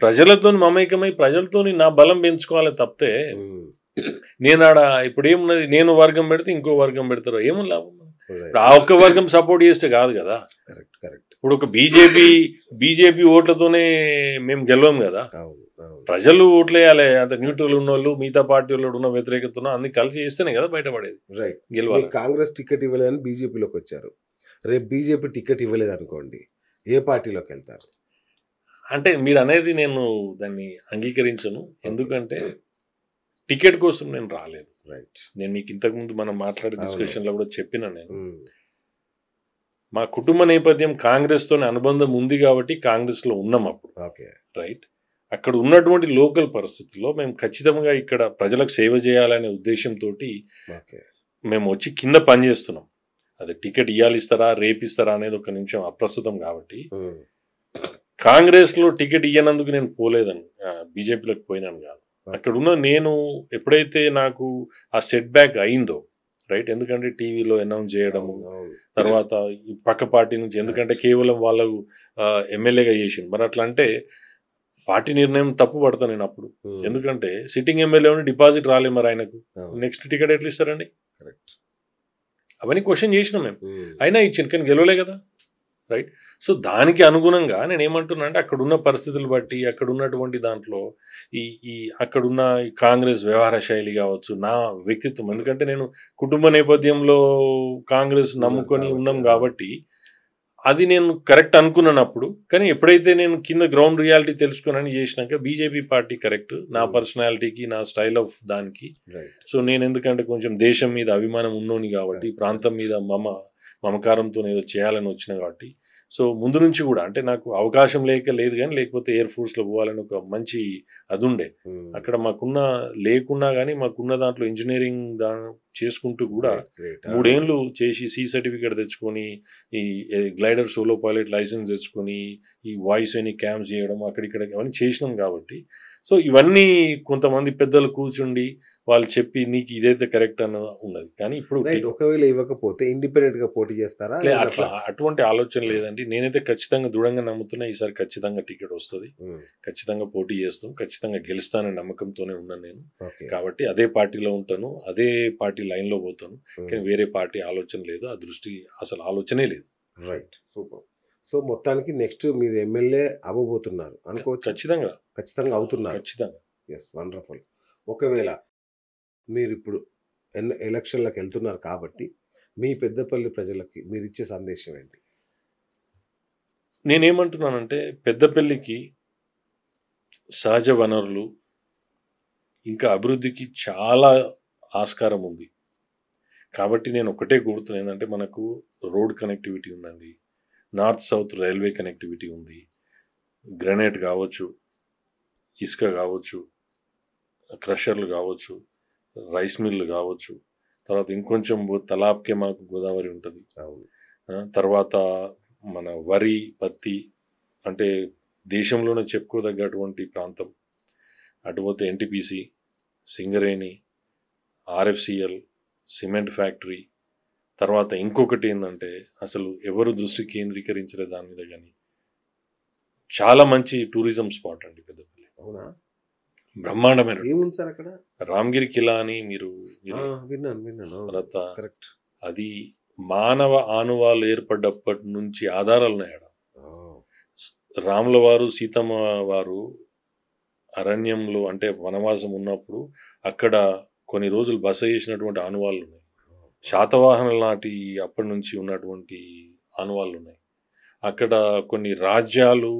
ప్రజలతో మమేకమై ప్రజలతో నా బలం పెంచుకోవాలి తప్పితే నేను ఇప్పుడు ఏమున్నది, నేను వర్గం పెడితే ఇంకో వర్గం పెడతారు, ఏమో లాభం. ఆ ఒక్క వర్గం సపోర్ట్ చేస్తే కాదు కదా. ఇప్పుడు ఒక బీజేపీ ఓట్లతోనే మేము గెలవం కదా. ప్రజలు ఓట్లు వేయాలి, అంత న్యూట్రల్ ఉన్న వాళ్ళు, మిగతా పార్టీ వాళ్ళు ఉన్న వ్యతిరేకత అన్ని కలిసి చేస్తేనే కదా బయటపడేది. గెలవాలి. కాంగ్రెస్ టికెట్ ఇవ్వలేదని బీజేపీలోకి వచ్చారు. రేపు బీజేపీ టికెట్ ఇవ్వలేదు అనుకోండి, ఏ పార్టీలోకి వెళ్తారు? అంటే మీరు అనేది నేను దాన్ని అంగీకరించను. ఎందుకంటే టికెట్ కోసం నేను రాలేదు. నేను మీకు ఇంతకుముందు మనం మాట్లాడే డిస్కషన్లో కూడా చెప్పినా, నేను మా కుటుంబ నేపథ్యం కాంగ్రెస్తో అనుబంధం ఉంది కాబట్టి కాంగ్రెస్లో ఉన్నాం అప్పుడు. రైట్, అక్కడ ఉన్నటువంటి లోకల్ పరిస్థితుల్లో మేము ఖచ్చితంగా ఇక్కడ ప్రజలకు సేవ చేయాలనే ఉద్దేశంతో మేము వచ్చి కింద పనిచేస్తున్నాం. అది టికెట్ ఇస్తారా రేపిస్తారా అనేది ఒక నిమిషం అప్రస్తుతం. కాబట్టి కాంగ్రెస్లో టికెట్ ఇయ్యనందుకు నేను పోలేదని, బీజేపీలోకి పోయినాను కాదు. అక్కడ ఉన్న నేను ఎప్పుడైతే నాకు ఆ సెట్ బ్యాక్ అయిందో, రైట్, ఎందుకంటే టీవీలో అనౌన్స్ చేయడము, తర్వాత పక్క పార్టీ నుంచి, ఎందుకంటే కేవలం వాళ్ళకు ఎమ్మెల్యేగా చేసిండు. మరి అట్లా అంటే పార్టీ నిర్ణయం తప్పు పడతాను నేను అప్పుడు. ఎందుకంటే సిట్టింగ్ ఎమ్మెల్యే డిపాజిట్ రాలే, మరి ఆయనకు నెక్స్ట్ టికెట్ ఎట్లా ఇస్తారండి? అవన్నీ క్వశ్చన్ చేసినాం మేము, అయినా ఇచ్చింది కానీ గెలవలే కదా. రైట్, సో దానికి అనుగుణంగా నేను ఏమంటున్నా అంటే అక్కడున్న పరిస్థితులు బట్టి, అక్కడ ఉన్నటువంటి దాంట్లో అక్కడున్న కాంగ్రెస్ వ్యవహార శైలి కావచ్చు, నా వ్యక్తిత్వం, ఎందుకంటే నేను కుటుంబ నేపథ్యంలో కాంగ్రెస్ నమ్ముకొని ఉన్నాం కాబట్టి అది నేను కరెక్ట్ అనుకున్నాను అప్పుడు. కానీ ఎప్పుడైతే నేను కింద గ్రౌండ్ రియాలిటీ తెలుసుకున్నాను చేసినాక బీజేపీ పార్టీ కరెక్ట్ నా పర్సనాలిటీకి, నా స్టైల్ ఆఫ్ దానికి. సో నేను ఎందుకంటే కొంచెం దేశం మీద అభిమానం ఉన్నోని కాబట్టి, ప్రాంతం మీద మమకారంతో ఏదో చేయాలని వచ్చిన కాబట్టి, సో ముందు నుంచి కూడా అంటే నాకు అవకాశం లేదు కానీ, లేకపోతే ఎయిర్ ఫోర్స్లో పోవాలని ఒక మంచి అది ఉండే. అక్కడ లేకున్నా కానీ మాకున్న దాంట్లో ఇంజనీరింగ్ చేసుకుంటూ కూడా 3 ఏళ్ళు చేసి సి సర్టిఫికేట్ తెచ్చుకొని, ఈ గ్లైడర్ సోలో పైలట్ లైసెన్స్ తెచ్చుకొని, ఈ వాయిస్ అని క్యాంప్స్ చేయడం అక్కడిక్కడ అవన్నీ చేసినాం కాబట్టి, సో ఇవన్నీ కొంతమంది పెద్దలు కూర్చుండి వాళ్ళు చెప్పి నీకు ఇదైతే కరెక్ట్ అన్న ఉన్నది. కానీ ఇప్పుడు ఒకవేళ ఇవ్వకపోతే ఇండిపెండెంట్ గా పోటీ చేస్తారా? అట్లా అటువంటి ఆలోచన లేదండి. నేనైతే ఖచ్చితంగా దృఢంగా నమ్ముతున్నా ఈసారి ఖచ్చితంగా టికెట్ వస్తుంది, ఖచ్చితంగా పోటీ చేస్తాం, ఖచ్చితంగా గెలుస్తాననే నమ్మకంతోనే ఉన్నాను నేను. కాబట్టి అదే పార్టీలో ఉంటాను, అదే పార్టీ లైన్ లో పోతాను. కానీ వేరే పార్టీ ఆలోచన లేదు, ఆ దృష్టి అసలు ఆలోచనే లేదు. Right, super. సో మొత్తానికి నెక్స్ట్ మీరు ఎమ్మెల్యే అవ్వబోతున్నారు అనుకోవచ్చు? ఖచ్చితంగా అవుతున్నారు. ఖచ్చితంగా. Yes, wonderful. ఒకవేళ మీరు ఇప్పుడు ఎలక్షన్లకు వెళ్తున్నారు కాబట్టి మీ పెద్దపల్లి ప్రజలకి మీరు ఇచ్చే సందేశం ఏంటి? నేనేమంటున్నానంటే పెద్దపల్లికి సహజ వనరులు ఇంకా అభివృద్ధికి చాలా ఆస్కారం ఉంది. కాబట్టి నేను ఒకటే కోరుతున్నాను, ఏంటంటే మనకు రోడ్ కనెక్టివిటీ ఉందండి, నార్త్ సౌత్ రైల్వే కనెక్టివిటీ ఉంది, గ్రనైట్ కావచ్చు, ఇసుక కావచ్చు, క్రషర్లు కావచ్చు, రైస్ మిల్లు కావచ్చు, తర్వాత ఇంకొంచెం తలాబ్కే మాకు గోదావరి ఉంటుంది, తర్వాత మన వరి పత్తి అంటే దేశంలోనే చెప్పుకోదగ్గటువంటి ప్రాంతం, అటుపోతే NTPC, Singareni, RFCL, cement factory, తర్వాత ఇంకొకటి ఏంటంటే అసలు ఎవరు దృష్టి కేంద్రీకరించలే దాని మీద, కానీ చాలా మంచి టూరిజం స్పాట్ అండి పెద్దపల్లి. అవునా? బ్రహ్మాండమైన ఏముంది సార్ అక్కడ? రామగిరి కిలా అని మీరు విన్నాను. తర్వాత అది మానవ ఆనువాలు ఏర్పడ్డప్పటి నుంచి ఆధారాలు ఉన్నాయి ఆడ. రాముల వారు సీతమ్మ వారు అరణ్యంలో అంటే వనవాసం ఉన్నప్పుడు అక్కడ కొన్ని రోజులు బస చేసినటువంటి ఆనువాళ్ళు ఉన్నాయి. శాతవాహనుల నాటి అప్పటి నుంచి ఉన్నటువంటి ఆనువాళ్ళు ఉన్నాయి. అక్కడ కొన్ని రాజ్యాలు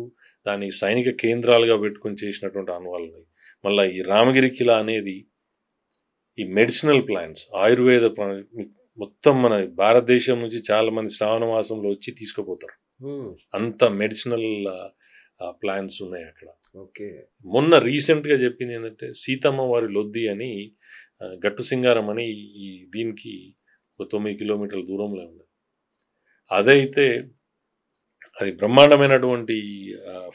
దాని సైనిక కేంద్రాలుగా పెట్టుకొని చేసినటువంటి ఆనువాళ్ళు ఉన్నాయి. మళ్ళీ ఈ రామగిరి కిలా అనేది ఈ మెడిసినల్ ప్లాంట్స్, ఆయుర్వేద మొత్తం మన భారతదేశం నుంచి చాలా మంది శ్రావణ మాసంలో వచ్చి తీసుకుపోతారు. అంత మెడిసినల్ ప్లాంట్స్ ఉన్నాయి అక్కడ. మొన్న రీసెంట్గా చెప్పింది ఏంటంటే సీతమ్మ వారి లొద్ది అని గట్టు సింగారం అని ఈ దీనికి ఒక 9 కిలోమీటర్ల దూరంలో ఉంది. అదైతే అది బ్రహ్మాండమైనటువంటి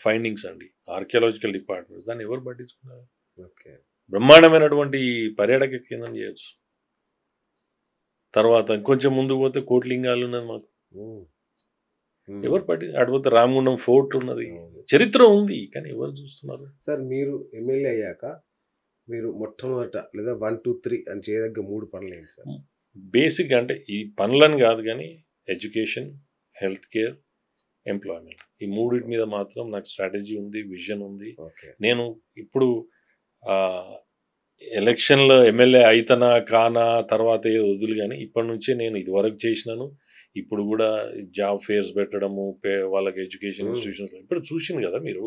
ఫైండింగ్స్ అండి. ఆర్కియాలజికల్ డిపార్ట్మెంట్ దాన్ని ఎవరు పట్టించుకున్నారు? బ్రహ్మాండమైనటువంటి పర్యాటక కేంద్రం చేయొచ్చు. తర్వాత ఇంకొంచెం ముందుకు పోతే కోట్లింగాలు ఉన్నది మాకు, ఎవరు అటుపోతే రామగుండం ఫోర్ట్ ఉన్నది, చరిత్ర ఉంది, కానీ ఎవరు చూస్తున్నారు? సార్ మీరు ఎమ్మెల్యే అయ్యాక మీరు మొట్టమొదట లేదా 1, 2, 3 అని చేయదగ్గ 3 పనులు ఏంటి సార్? బేసిక్ అంటే ఈ పనులని కాదు కానీ ఎడ్యుకేషన్, హెల్త్ కేర్, ఎంప్లాయ్మెంట్, ఈ 3 మీద మాత్రం నాకు స్ట్రాటజీ ఉంది, విజన్ ఉంది. నేను ఇప్పుడు ఎలక్షన్లో ఎమ్మెల్యే అయితనా కానా తర్వాత వదులు, కానీ ఇప్పటి నుంచే నేను ఇదివరకు చేసినాను. ఇప్పుడు కూడా జాబ్ ఫేర్స్ పెట్టడము, వాళ్ళకి ఎడ్యుకేషన్ ఇన్స్టిట్యూషన్స్ ఇప్పుడు చూసింది కదా మీరు.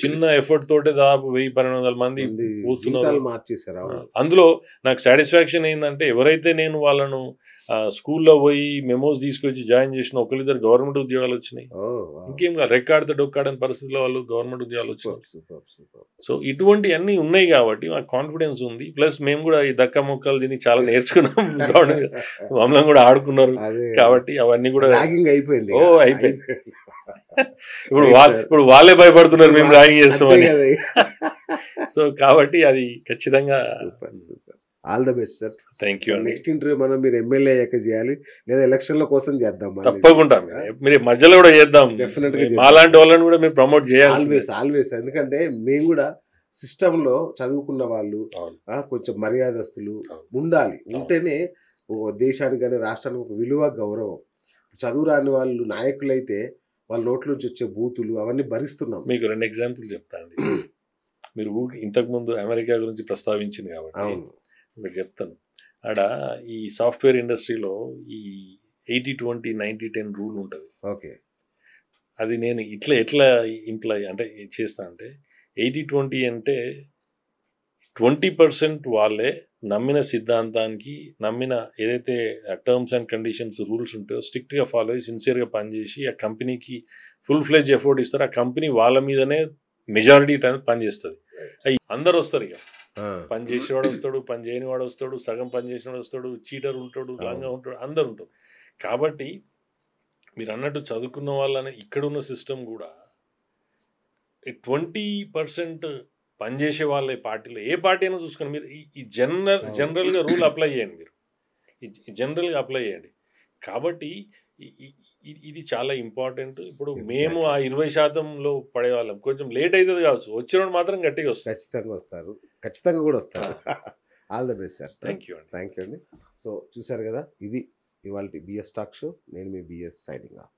చిన్న ఎఫర్ట్ తోటే దాదాపు 1000-1200 మంది పోతున్నారు. అందులో నాకు సాటిస్ఫాక్షన్ ఏంటంటే ఎవరైతే నేను వాళ్ళను స్కూల్లో పోయి మెమోస్ తీసుకొచ్చి జాయిన్ చేసిన ఒకరిద్దరు గవర్నమెంట్ ఉద్యోగాలు వచ్చినాయి. ఇంకేం రెక్కాడితే డొక్కాడని పరిస్థితిలో వాళ్ళు గవర్నమెంట్ ఉద్యోగాలు వచ్చినాయి. సో ఇటువంటి అన్నీ ఉన్నాయి కాబట్టి మాకు కాన్ఫిడెన్స్ ఉంది. ప్లస్ మేము కూడా ఈ దక్క మొక్కలు దీన్ని చాలా నేర్చుకున్నాం, మమ్మల్ని కూడా ఆడుకున్నారు కాబట్టి అవన్నీ కూడా అయిపోయింది. ఇప్పుడు వాళ్ళే భయపడుతున్నారు మేము ర్యాగింగ్ చేస్తామని. సో కాబట్టి అది ఖచ్చితంగా. All the best sir. Thank you. Next interview మనం మీరు ఎమ్మెల్యే అయ్యాక చేయాలి, లేదా ఎలక్షన్ల కోసం చేద్దాం. తప్పకుండా మీరు మధ్యలో కూడా చేద్దాం. డెఫినెట్ గా అలాంటి వాళ్ళని కూడా మీరు ప్రమోట్ చేయాలి. ఆల్వేస్. ఎందుకంటే మేము కూడా సిస్టమ్ లో చదువుకున్న వాళ్ళు, కొంచెం మర్యాదస్తులు ఉండాలి. ఉంటేనే దేశానికి కానీ రాష్ట్రానికి ఒక విలువ, గౌరవం. చదువు రాని వాళ్ళు నాయకులైతే వాళ్ళ నోట్ల నుంచి వచ్చే బూతులు అవన్నీ భరిస్తున్నాం. మీకు 2 ఎగ్జాంపుల్ చెప్తానండి. మీరు ఇంతకుముందు అమెరికా గురించి ప్రస్తావించింది కాబట్టి మీరు చెప్తాను. ఆడ ఈ సాఫ్ట్వేర్ ఇండస్ట్రీలో ఈ 80-20 90-10 రూల్ ఉంటుంది. ఓకే. అది నేను ఎట్లా ఇంప్లై అంటే చేస్తా అంటే 80-20 అంటే 20% వాళ్ళే నమ్మిన సిద్ధాంతానికి నమ్మిన ఏదైతే టర్మ్స్ అండ్ కండిషన్స్ రూల్స్ ఉంటాయో స్ట్రిక్ట్గా ఫాలో అయ్యి సిన్సియర్గా పనిచేసి ఆ కంపెనీకి ఫుల్ ఫ్లెడ్జ్ ఎఫర్ట్ ఇస్తారు. ఆ కంపెనీ వాళ్ళ మీదనే మెజారిటీ టైం పనిచేస్తుంది. అందరు వస్తారు, ఇక పని చేసేవాడు వస్తాడు, పని చేయని వాడు వస్తాడు, సగం పని చేసినవాడు వస్తాడు, చీటర్ ఉంటాడు, లంగా ఉంటాడు, అందరు ఉంటారు. కాబట్టి మీరు అన్నట్టు చదువుకున్న వాళ్ళని ఇక్కడున్న సిస్టమ్ కూడా 20% పనిచేసే వాళ్ళే పార్టీలో ఏ పార్టీ అయినా చూసుకొని మీరు ఈ జనరల్గా రూల్ అప్లై చేయండి. మీరు జనరల్గా అప్లై చేయండి. కాబట్టి ఇది చాలా ఇంపార్టెంట్. ఇప్పుడు మేము ఆ 20%లో పడేవాళ్ళం, కొంచెం లేట్ అవుతుంది కావచ్చు, వచ్చిన మాత్రం గట్టిగా వస్తుంది. ఖచ్చితంగా కూడా వస్తారు. All the best sir. Thank you అండి. సో చూసారు కదా, ఇది ఇవాళ బిఎస్ టాక్ షో. నేను మీ బిఎస్ సైనింగ్ ఆఫ్.